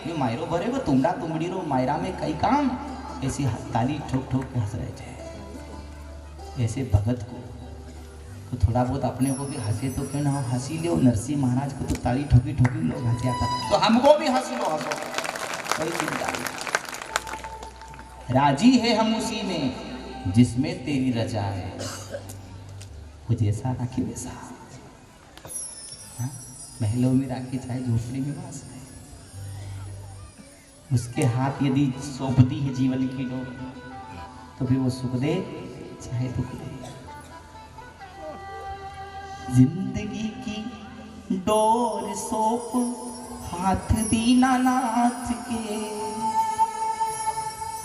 ये मायरो भरे वो तुमड़ा तुमड़ी रो मायरा में कई काम। ऐसी ताली ठोक ठोक के हंस रहे थे। ऐसे भगत को तो थोड़ा बहुत अपने को भी हंसे तो क्यों ना हो, हंसी लो। नरसिंह महाराज को तो ताली ठोकी ठोकी लोग हंसे आता, तो हमको भी हंस लो, हंसो, कोई चिंता नहीं। राजी है हम उसी में जिसमें तेरी रजा है। वो जैसा राखी वैसा, महलों में राखी चाहे झोपड़ी में वास है। उसके हाथ यदि सौंपती है जीवन की डोर, तो फिर वो सुख दे चाहे दुख दे। जिंदगी की डोर सौंप हाथ दीनानाथ के,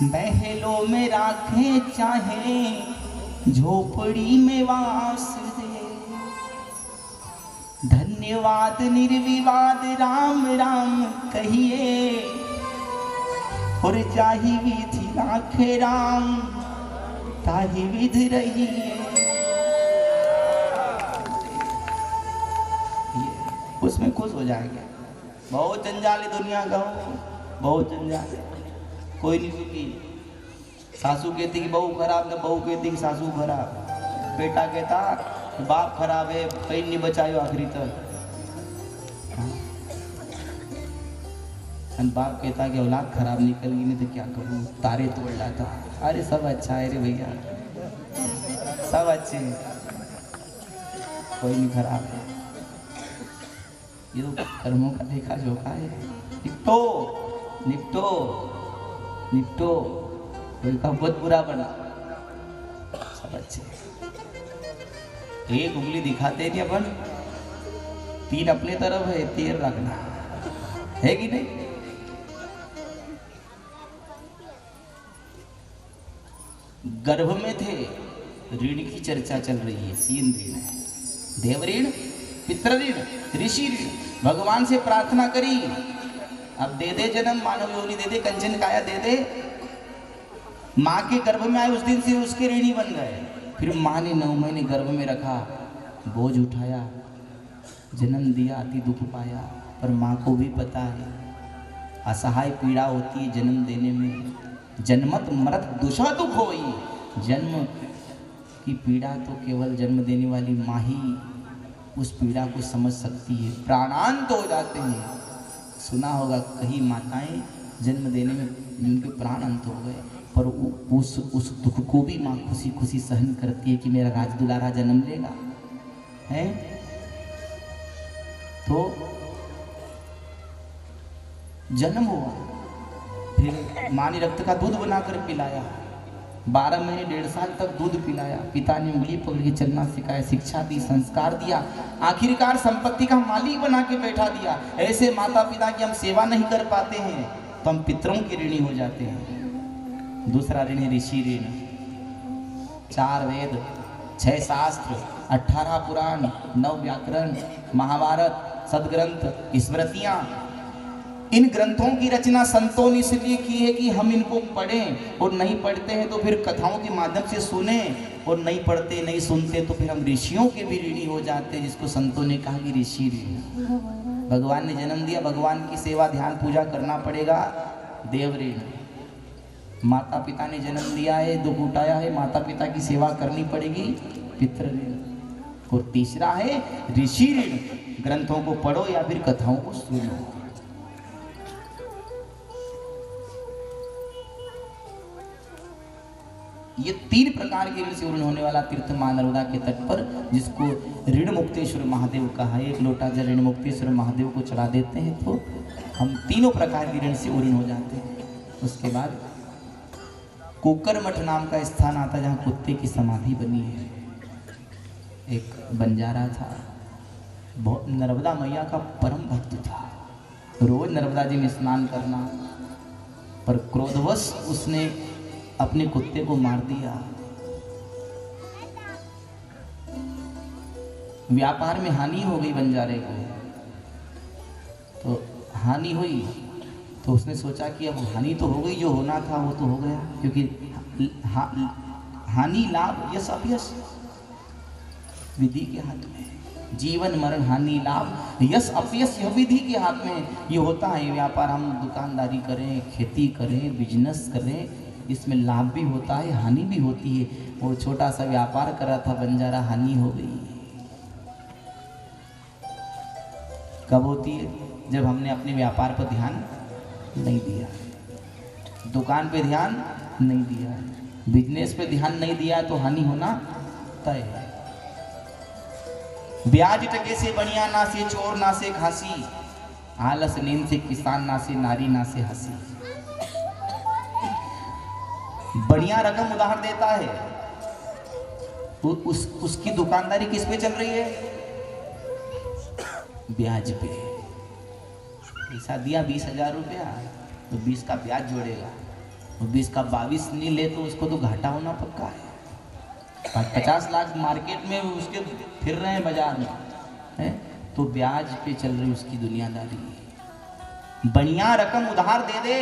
महलों में राखे चाहे झोपड़ी में वास दे। धन्यवाद निर्विवाद राम राम कहिए, और चाही विधि राखे राम ताही विधि रहिए। उसमें खुश हो जाएंगे। बहुत जंजाल है दुनिया का, बहुत जंजाल है, कोई नहीं सुखी। सासू कहती कि बहू खराब, ना बहू कहती कि सासू खराब। बेटा कहता बाप खराब है, कहीं नहीं बचायो आखिरी तक। बाप कहता कि औलाद खराब निकल गई, नहीं तो क्या करूँ, तारे तोड़ लाता। अरे सब अच्छा है रे भैया, सब अच्छे हैं, कोई नहीं खराब है। ये तो कर्मों का देखा जोखा है। निपटो निपटो निपटो। कोई का बहुत बुरा बना सब अच्छे। एक उंगली दिखाते नहीं अपन, 3 अपने तरफ है, 13 रखना है कि नहीं। गर्भ में थे, ऋण की चर्चा चल रही है। 3 ऋण है, देव ऋण, पितृ ऋण, ऋषि ऋण। भगवान से प्रार्थना करी, अब दे दे जन्म, मानव योनि दे दे, कंचन काया दे दे। माँ के गर्भ में आए उस दिन से उसके ऋणी बन गए। फिर माँ ने 9 महीने गर्भ में रखा, बोझ उठाया, जन्म दिया, अति दुख पाया। पर माँ को भी पता है असहाय पीड़ा होती है जन्म देने में। जन्मत मरत दुषा दुख होई। जन्म की पीड़ा तो केवल जन्म देने वाली माँ ही उस पीड़ा को समझ सकती है। प्राणांत हो जाते हैं। सुना होगा कई माताएं जन्म देने में उनके प्राण अंत हो गए, पर उस दुख को भी माँ खुशी खुशी सहन करती है कि मेरा राज दुलारा जन्म लेगा है। तो जन्म हुआ, फिर माँ ने रक्त का दूध बनाकर पिलाया। 12 महीने 1.5 साल तक दूध पिलाया। पिता ने उंगली पकड़ के चलना सिखाया, शिक्षा दी, संस्कार दिया, आखिरकार संपत्ति का मालिक बना के बैठा दिया। ऐसे माता पिता की हम सेवा नहीं कर पाते हैं तो हम पितरों के ऋणी हो जाते हैं। दूसरा ऋण है ऋषि ऋण। 4 वेद, 6 शास्त्र, 18 पुराण, 9 व्याकरण, महाभारत, सदग्रंथ, स्मृतियाँ। इन ग्रंथों की रचना संतों ने इसलिए की है कि हम इनको पढ़ें, और नहीं पढ़ते हैं तो फिर कथाओं के माध्यम से सुने, और नहीं पढ़ते नहीं सुनते तो फिर हम ऋषियों के भी ऋणी हो जाते हैं, जिसको संतों ने कहा कि ऋषि ऋण। भगवान ने जन्म दिया, भगवान की सेवा ध्यान पूजा करना पड़ेगा, देव ऋण। माता पिता ने जन्म दिया है, दुख उठाया है, माता पिता की सेवा करनी पड़ेगी, पितृ ऋण। और तीसरा है ऋषि ऋण। ग्रंथों को पढ़ो या फिर कथाओं को सुनो। ये 3 प्रकार के ऋण से ऋण होने वाला तीर्थ मां नर्मदा के तट पर, जिसको ऋण मुक्तेश्वर महादेव कहा है। 1 लोटा जल ऋण मुक्तेश्वर महादेव को चढ़ा देते हैं तो हम तीनों प्रकार के ऋण से ऋण हो जाते हैं। उसके बाद कोकर मठ नाम का स्थान आता है जहाँ कुत्ते की समाधि बनी है। एक बंजारा था, नर्मदा मैया का परम भक्त था, रोज नर्मदा जी में स्नान करना, पर क्रोधवश उसने अपने कुत्ते को मार दिया। व्यापार में हानि हो गई बंजारे को, तो हानि हुई तो उसने सोचा कि अब हानि तो हो गई, जो होना था वो तो हो गया, क्योंकि हानि लाभ यश अपयश विधि के हाथ में। जीवन मरण हानि लाभ यश अपयश यह विधि के हाथ में ये होता है। व्यापार हम दुकानदारी करें, खेती करें, बिजनेस करें, इसमें लाभ भी होता है, हानि भी होती है। वो छोटा सा व्यापार कर रहा था बंजारा, हानि हो गई। कब होती है? जब हमने अपने व्यापार पर ध्यान नहीं दिया, दुकान पे ध्यान नहीं दिया, बिजनेस पे ध्यान नहीं दिया, तो हानि होना तय है। ब्याज टके से बढ़िया ना से चोर ना से खांसी, आलस नींद से किसान ना से नारी ना से हंसी। बढ़िया रकम उधार देता है, उसकी दुकानदारी किस पे चल रही है? ब्याज पे। पैसा दिया 20,000 रुपया, तो 20 का ब्याज जोड़ेगा, और 20 का 22 नहीं ले तो उसको तो घाटा होना पक्का है। 50 लाख मार्केट में उसके फिर रहे हैं बाजार में है, तो ब्याज पे चल रही उसकी दुनियादारी। बढ़िया रकम उधार दे दे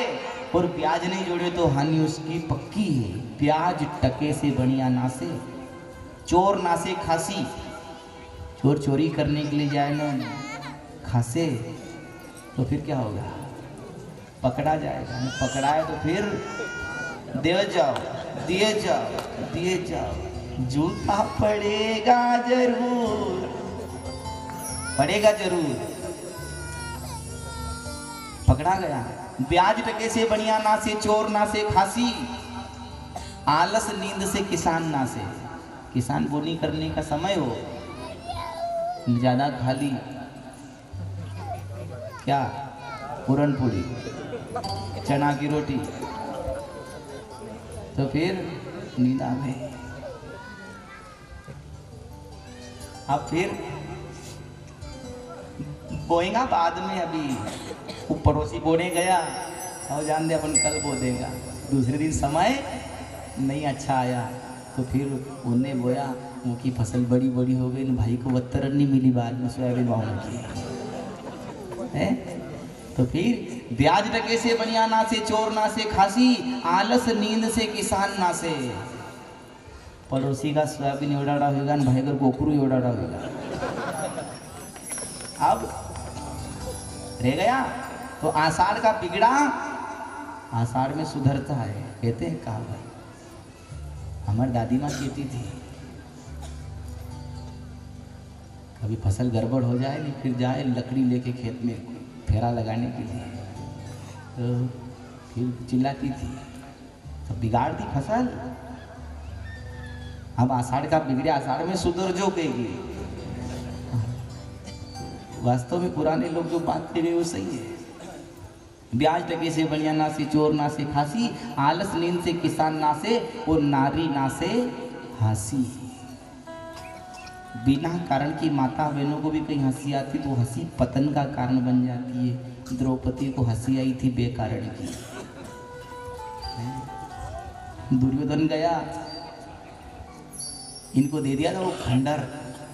और ब्याज नहीं जोड़े तो हानि उसकी पक्की है। ब्याज टके से बढ़िया ना से, चोर ना से खांसी। चोर चोरी करने के लिए जाए ना खांसे तो फिर क्या होगा? पकड़ा जाएगा। पकड़ाए तो फिर दे जाओ, दिए जाओ, दिए जाओ। जूता पड़ेगा जरूर, पड़ेगा जरूर। पकड़ा गया। ब्याज टके से बढ़िया ना से, चोर ना से खांसी, आलस नींद से किसान ना से। किसान बोनी करने का समय हो, ज्यादा खाली क्या? पूरन पूरी, चना की रोटी। तो फिर नींद आ गई। अब फिर बोएगा बाद में, अभी वो पड़ोसी बोने गया और जान दे अपन कल बो देगा। दूसरे दिन समय नहीं अच्छा आया तो फिर उन्हें बोया, उनकी फसल बड़ी बड़ी हो गई, भाई को 72 नहीं मिली बाद में सोयाबीन बाहर की है। तो फिर ब्याज टके से बनिया ना से, चोर ना से खासी, आलस नींद से किसान ना से। पड़ोसी का सोयाबीन एवड़ा होगा, भाई का गोखरू एवड़ा होगा। अब रह गया तो आषाढ़ का बिगड़ा आषाढ़ में सुधरता है, कहते हैं कहावत। हमारी दादी माँ कहती थी, कभी फसल गड़बड़ हो जाए नहीं, फिर जाए लकड़ी लेके खेत में फेरा लगाने के लिए, तो फिर चिल्लाती थी, तो बिगाड़ दी फसल। अब आषाढ़ का बिगड़े आषाढ़ में सुधर जो कहेगी। वास्तव में पुराने लोग जो बात कह रहे वो सही है। ब्याज टके से बनिया ना से, चोर ना से खासी, आलस नींद से किसान ना से, और नारी ना से हंसी। बिना कारण की माता बहनों को भी कहीं हंसी आती तो हंसी पतन का कारण बन जाती है। द्रौपदी को हंसी आई थी बेकारण की। दुर्योधन गया, इनको दे दिया था वो खंडर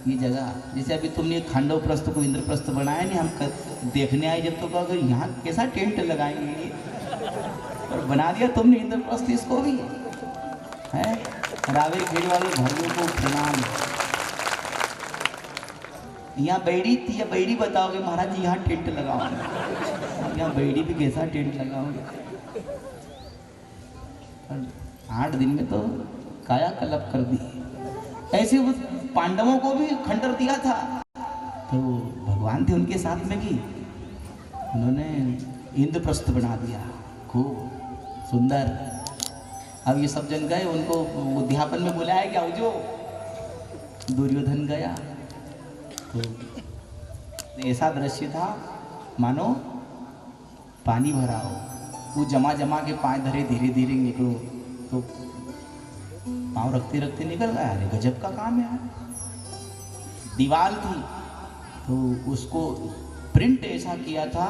ये जगह। जैसे अभी तुमने खांडव प्रस्थ को इंद्रप्रस्थ बनाया नहीं, हम देखने आए जब तो कहा यहाँ कैसा टेंट लगाएंगे, और बना दिया तुमने इंद्रप्रस्थ इसको भी है। रावेर खेल वाले भाइयों को प्रणाम। यहाँ बैड़ी थी या बैड़ी बताओगे महाराज जी यहाँ टेंट लगाओगे, यहाँ बैड़ी भी कैसा टेंट लगाओगे। 8 दिन में तो कायाकल्प कर दी। ऐसे उस पांडवों को भी खंडर दिया था, तो भगवान थे उनके साथ में कि उन्होंने इंद्रप्रस्थ बना दिया, खूब सुंदर। अब ये सब जन गए, उनको उद्यापन में बुलाया गया। जो दुर्योधन गया तो ऐसा दृश्य था मानो पानी भरा हो, वो जमा जमा के पाँव धरे, धीरे धीरे निकलो, तो पाँव रखते रखते निकल गया। अरे गजब का काम है। दीवार थी तो उसको प्रिंट ऐसा किया था,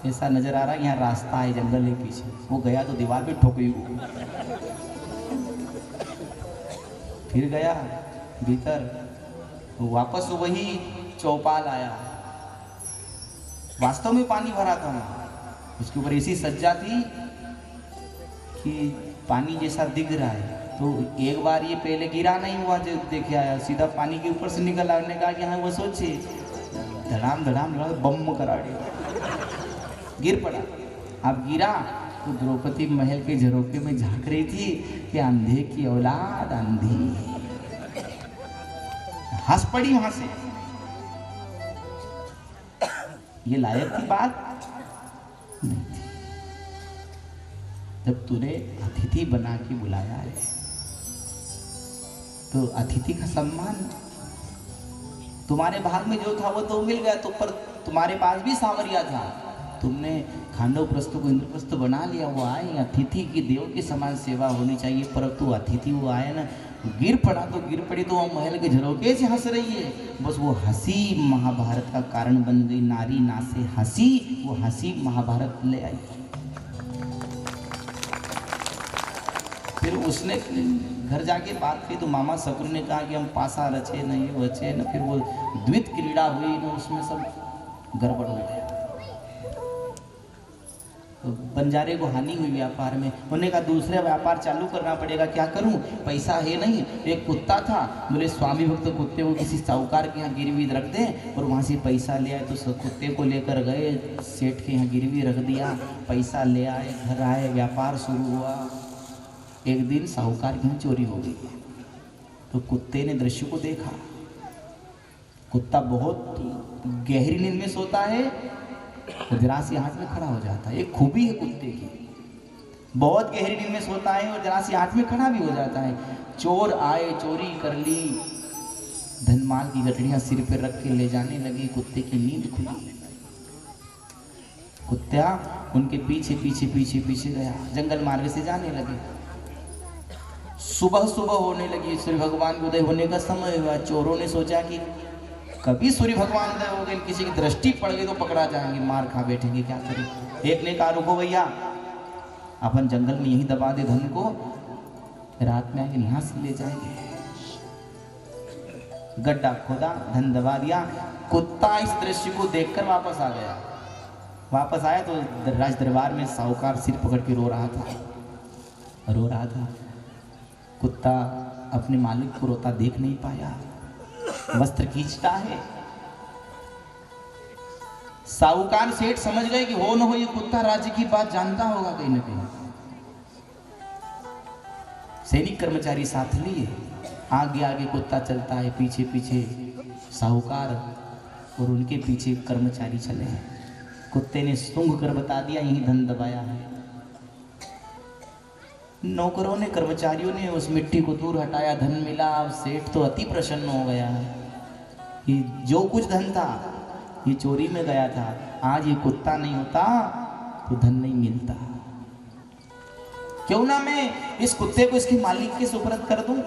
ऐसा नजर आ रहा है यहाँ रास्ता है, जंगल है पीछे। वो गया तो दीवार पे ठोकी वो। फिर गया भीतर, वापस वही चौपाल आया। वास्तव में पानी भरा था, उसके ऊपर ऐसी सज्जा थी कि पानी जैसा दिख रहा है। तो एक बार ये पहले गिरा नहीं हुआ, जो देखे आया सीधा पानी के ऊपर से निकल आने का, यहाँ वो सोचे धड़ाम धड़ाम बम करा दिया, गिर पड़ा। अब गिरा तो द्रौपदी महल के झरोके में झांक रही थी कि अंधे की औलाद अंधी, हंस पड़ी वहां से। ये लायक की बात नहीं थी। जब तूने अतिथि बना के बुलाया है तो अतिथि का सम्मान, तुम्हारे भाग में जो था वो तो मिल गया, तो पर तुम्हारे पास भी सांवरिया था। तुमने खांडव प्रस्थ को इंद्रप्रस्थ बना लिया, वो आए। अतिथि की देव की समान सेवा होनी चाहिए, पर तू अतिथि वो आए ना, गिर पड़ा तो गिर पड़ी, तो वो महल के झरोके से हंस रही है। बस वो हंसी महाभारत का कारण बन गई। नारी ना से हंसी, वो हंसी महाभारत ले आई। फिर उसने घर जाके बात की तो मामा शकुन ने कहा कि हम पासा रचे न ये बचे न। फिर वो द्वित क्रीड़ा हुई न, उसमें सब गड़बड़ हो गया। तो बंजारे को हानि हुई व्यापार में। उन्होंने कहा दूसरे व्यापार चालू करना पड़ेगा, क्या करूं, पैसा है नहीं। एक कुत्ता था, बोले स्वामी भक्त कुत्ते को किसी साहूकार के यहाँ गिरवी रख दें, और वहाँ से पैसा ले आए। तो कुत्ते को लेकर गए, सेठ के यहाँ गिरवी रख दिया, पैसा ले आए, घर आए, व्यापार शुरू हुआ। एक दिन साहूकार की यहाँ चोरी हो गई, तो कुत्ते ने दृश्य को देखा। कुत्ता बहुत गहरी नींद में सोता है, तो जरा सी हाथ में खड़ा हो जाता है। एक खूबी है कुत्ते की, बहुत गहरी नींद में सोता है और जरा सी हाथ में खड़ा भी हो जाता है। चोर आए, चोरी कर ली, धनमाल की गठड़ियां सिर पर रख के ले जाने लगी। कुत्ते की नींद खुली। कुत्ता उनके पीछे पीछे पीछे पीछे गया, जंगल मार्ग से जाने लगे। सुबह सुबह होने लगी, सूर्य भगवान के उदय होने का समय हुआ। चोरों ने सोचा कि कभी सूर्य भगवान उदय हो गए, किसी की दृष्टि पड़ गई तो पकड़ा जाएंगे, मार खा बैठेंगे, क्या करें। एक ने कहा रुको भैया, अपन जंगल में यहीं दबा दे धन को, रात में आके यहाँ से ले जाएंगे। गड्ढा खोदा, धन दबा दिया। कुत्ता इस दृश्य को देखकर वापस आ गया। वापस आया तो राज दरबार में साहूकार सिर पकड़ के रो रहा था। कुत्ता अपने मालिक को रोता देख नहीं पाया, वस्त्र खींचता है। साहूकार सेठ समझ गए कि हो न हो ये कुत्ता राज्य की बात जानता होगा कहीं न कहीं। सैनिक कर्मचारी साथ लिए, आगे आगे कुत्ता चलता है, पीछे पीछे साहूकार और उनके पीछे कर्मचारी चले हैं। कुत्ते ने सूंघ कर बता दिया यही धन दबाया है। नौकरों ने, कर्मचारियों ने उस मिट्टी को दूर हटाया, धन मिला। अब सेठ तो अति प्रसन्न हो गया है। ये जो कुछ धन था ये चोरी में गया था, आज ये कुत्ता नहीं होता तो धन नहीं मिलता। क्यों ना मैं इस कुत्ते को इसके मालिक के सुपुर्द कर दूं,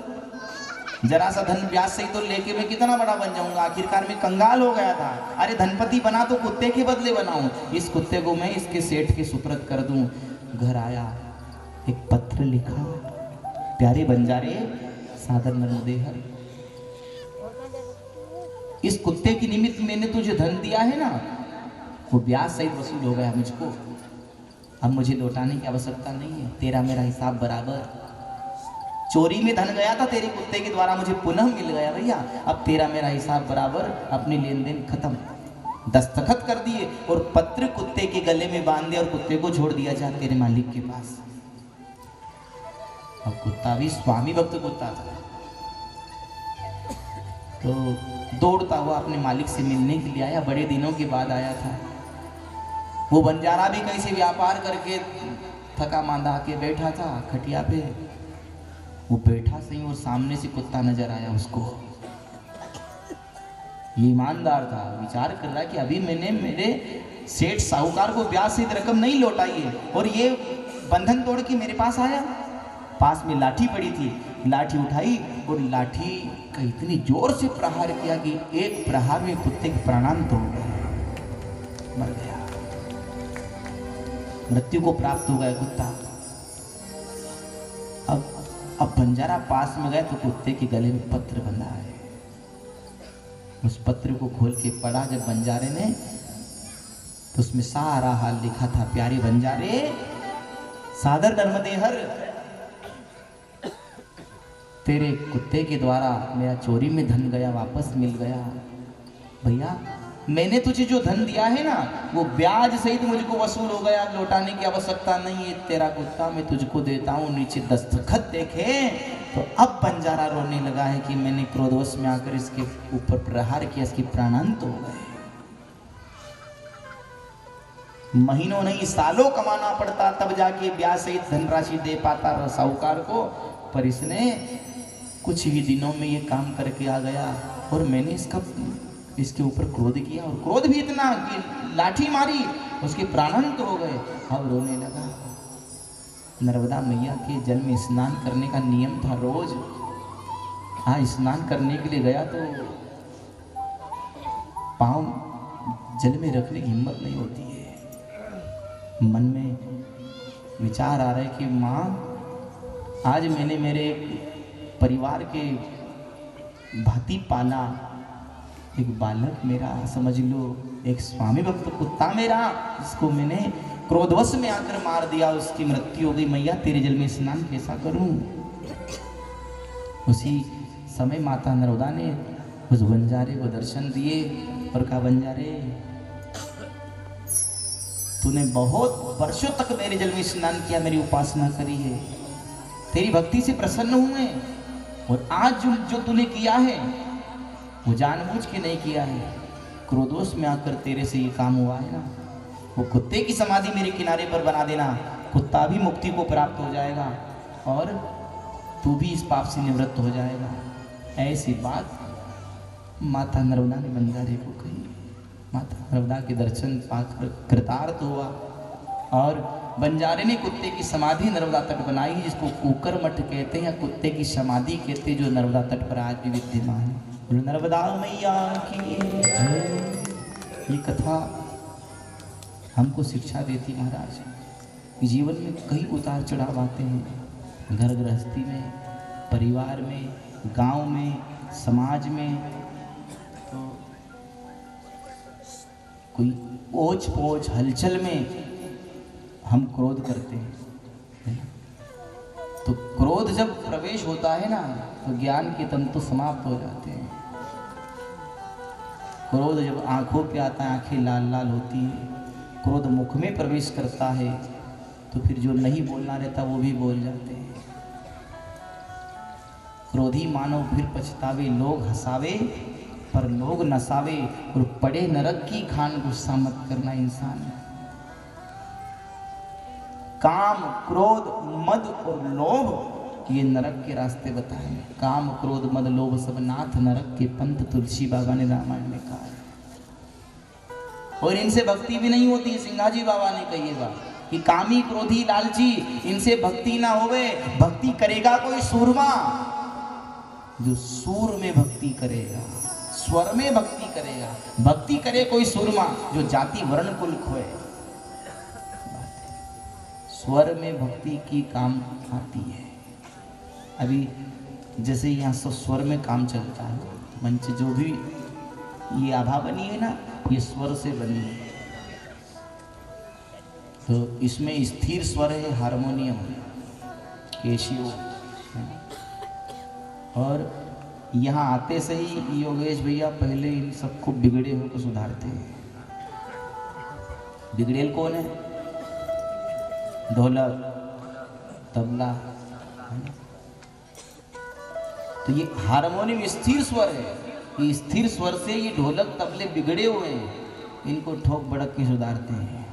जरा सा धन ब्याज से ही तो लेके मैं कितना बड़ा बन जाऊंगा। आखिरकार मैं कंगाल हो गया था, अरे धनपति बना तो कुत्ते के बदले बनाऊं। इस कुत्ते को मैं इसके सेठ के सुपुर्द कर दूं। घर आया, एक पत्र लिखा, प्यारे बंजारे सादर नर्मदेहर, इस कुत्ते की निमित्त मैंने तुझे धन दिया है ना, वो ब्याज सहित वसूल हो गया मुझको। अब मुझे लौटाने की आवश्यकता नहीं है, तेरा मेरा हिसाब बराबर। चोरी में धन गया था तेरे कुत्ते के द्वारा, मुझे पुनः मिल गया भैया, अब तेरा मेरा हिसाब बराबर, अपनी लेन देन खत्म। दस्तखत कर दिए और पत्र कुत्ते के गले में बांध दिया और कुत्ते को छोड़ दिया जा तेरे मालिक के पास। अब कुत्ता भी स्वामी भक्त कुत्ता था, तो दौड़ता हुआ अपने मालिक से मिलने के लिए आया। बड़े दिनों के बाद आया था। वो बंजारा भी कहीं से व्यापार करके थका मांदा आके बैठा था खटिया पे। वो बैठा सही और सामने से कुत्ता नजर आया उसको। ये ईमानदार था, विचार कर रहा है कि अभी मैंने मेरे सेठ साहूकार को ब्याज से रकम नहीं लौटाई है और ये बंधन तोड़ के मेरे पास आया। पास में लाठी पड़ी थी, लाठी उठाई और लाठी का इतनी जोर से प्रहार किया कि एक प्रहार में कुत्ते के प्राणांत हो गए, मर गया, मृत्यु को प्राप्त हो गया कुत्ता। अब बंजारा पास में गया तो कुत्ते के गले में पत्र बंधा है। उस पत्र को खोल के पढ़ा जब बंजारे ने, तो उसमें सारा हाल लिखा था। प्यारे बंजारे सादर नर्मदेहर, तेरे कुत्ते के द्वारा मेरा चोरी में धन गया, वापस मिल गया। भैया मैंने तुझे जो धन दिया है ना, वो ब्याज सहित मुझको वसूल हो गया, लौटाने की आवश्यकता नहीं है। तेरा कुत्ता मैं तुझको देता हूँ। नीचे दस्तखत देखे तो अब बंजारा रोने लगा है कि मैंने क्रोधवश में आकर इसके ऊपर प्रहार किया, इसके प्राणांत हो गए। महीनों नहीं सालों कमाना पड़ता तब जाके ब्याज सहित धनराशि दे पाता साहूकार को, पर इसने कुछ ही दिनों में ये काम करके आ गया और मैंने इसके ऊपर क्रोध किया और क्रोध भी इतना कि लाठी मारी, उसके प्राणांत हो गए। अब रोने लगा। नर्मदा मैया के जल में स्नान करने का नियम था रोज। आज स्नान करने के लिए गया तो पांव जल में रखने की हिम्मत नहीं होती है। मन में विचार आ रहा है कि माँ, आज मैंने मेरे परिवार के भांति पाला एक बालक मेरा, समझ लो एक स्वामी भक्त कुत्ता मेरा, जिसको मैंने क्रोधवश में आकर मार दिया, उसकी मृत्यु हो गई। मैया तेरे जल में स्नान कैसा करूं? उसी समय माता नर्मदा ने उस बंजारे को दर्शन दिए और कहा, बंजारे तूने बहुत वर्षों तक मेरे जल में स्नान किया, मेरी उपासना करी है, तेरी भक्ति से प्रसन्न हुए, और आज जो तूने किया है वो जानबूझ के नहीं किया है, क्रोधोष में आकर तेरे से ये काम हुआ है ना, वो कुत्ते की समाधि मेरे किनारे पर बना देना, कुत्ता भी मुक्ति को प्राप्त हो जाएगा और तू भी इस पाप से निवृत्त हो जाएगा। ऐसी बात माता नर्मदा ने बंजारे को कही। माता नर्मदा के दर्शन पाकर कृतार्थ हुआ और बंजारे ने कुत्ते की समाधि नर्मदा तट बनाई, जिसको कुकर मठ कहते हैं या कुत्ते की समाधि कहते हैं, जो नर्मदा तट पर आज भी विद्यमान है। बोलो नर्मदा मैया की जय। ये कथा हमको शिक्षा देती महाराज, जीवन में कई उतार चढ़ाव आते हैं, घर गृहस्थी में, परिवार में, गांव में, समाज में। तो कोई ओछ पोछ हलचल में हम क्रोध करते हैं, तो क्रोध जब प्रवेश होता है ना तो ज्ञान के तंतु समाप्त हो जाते हैं। क्रोध जब आंखों पे आता है, आंखें लाल लाल होती हैं, क्रोध मुख में प्रवेश करता है तो फिर जो नहीं बोलना रहता वो भी बोल जाते हैं। क्रोधी मानो फिर पछतावे, लोग हंसावे पर लोग नसावे, और पड़े नरक की खान, गुस्सा मत करना इंसान। काम क्रोध मद और लोभ ये नरक के रास्ते बताए। काम क्रोध मद लोभ सब नाथ नरक के पंथ, तुलसी बाबा ने रामायण में कहा। और इनसे भक्ति भी नहीं होती है, सिंघाजी बाबा ने कही है कि कामी क्रोधी लालची इनसे भक्ति ना होवे। भक्ति करेगा कोई सूरमा, जो सूर में भक्ति करेगा, स्वर में भक्ति करेगा। भक्ति करे कोई सूरमा, जो जाति वर्ण कुल खोए। स्वर में भक्ति की काम आती है। अभी जैसे यहाँ सब स्वर में काम चलता है, मंच जो भी ये आभा बनी है ना, ये स्वर से बनी है। तो इसमें स्थिर स्वर है हारमोनियम, कैशियो, और यहाँ आते से ही योगेश भैया पहले इन सबको बिगड़े होकर सुधारते हैं। बिगड़ेल कौन है? ढोलक, तबला। तो ये हारमोनियम स्थिर स्वर है, ये स्थिर स्वर से ये ढोलक तबले बिगड़े हुए हैं, इनको ठोक बड़क के सुधारते हैं।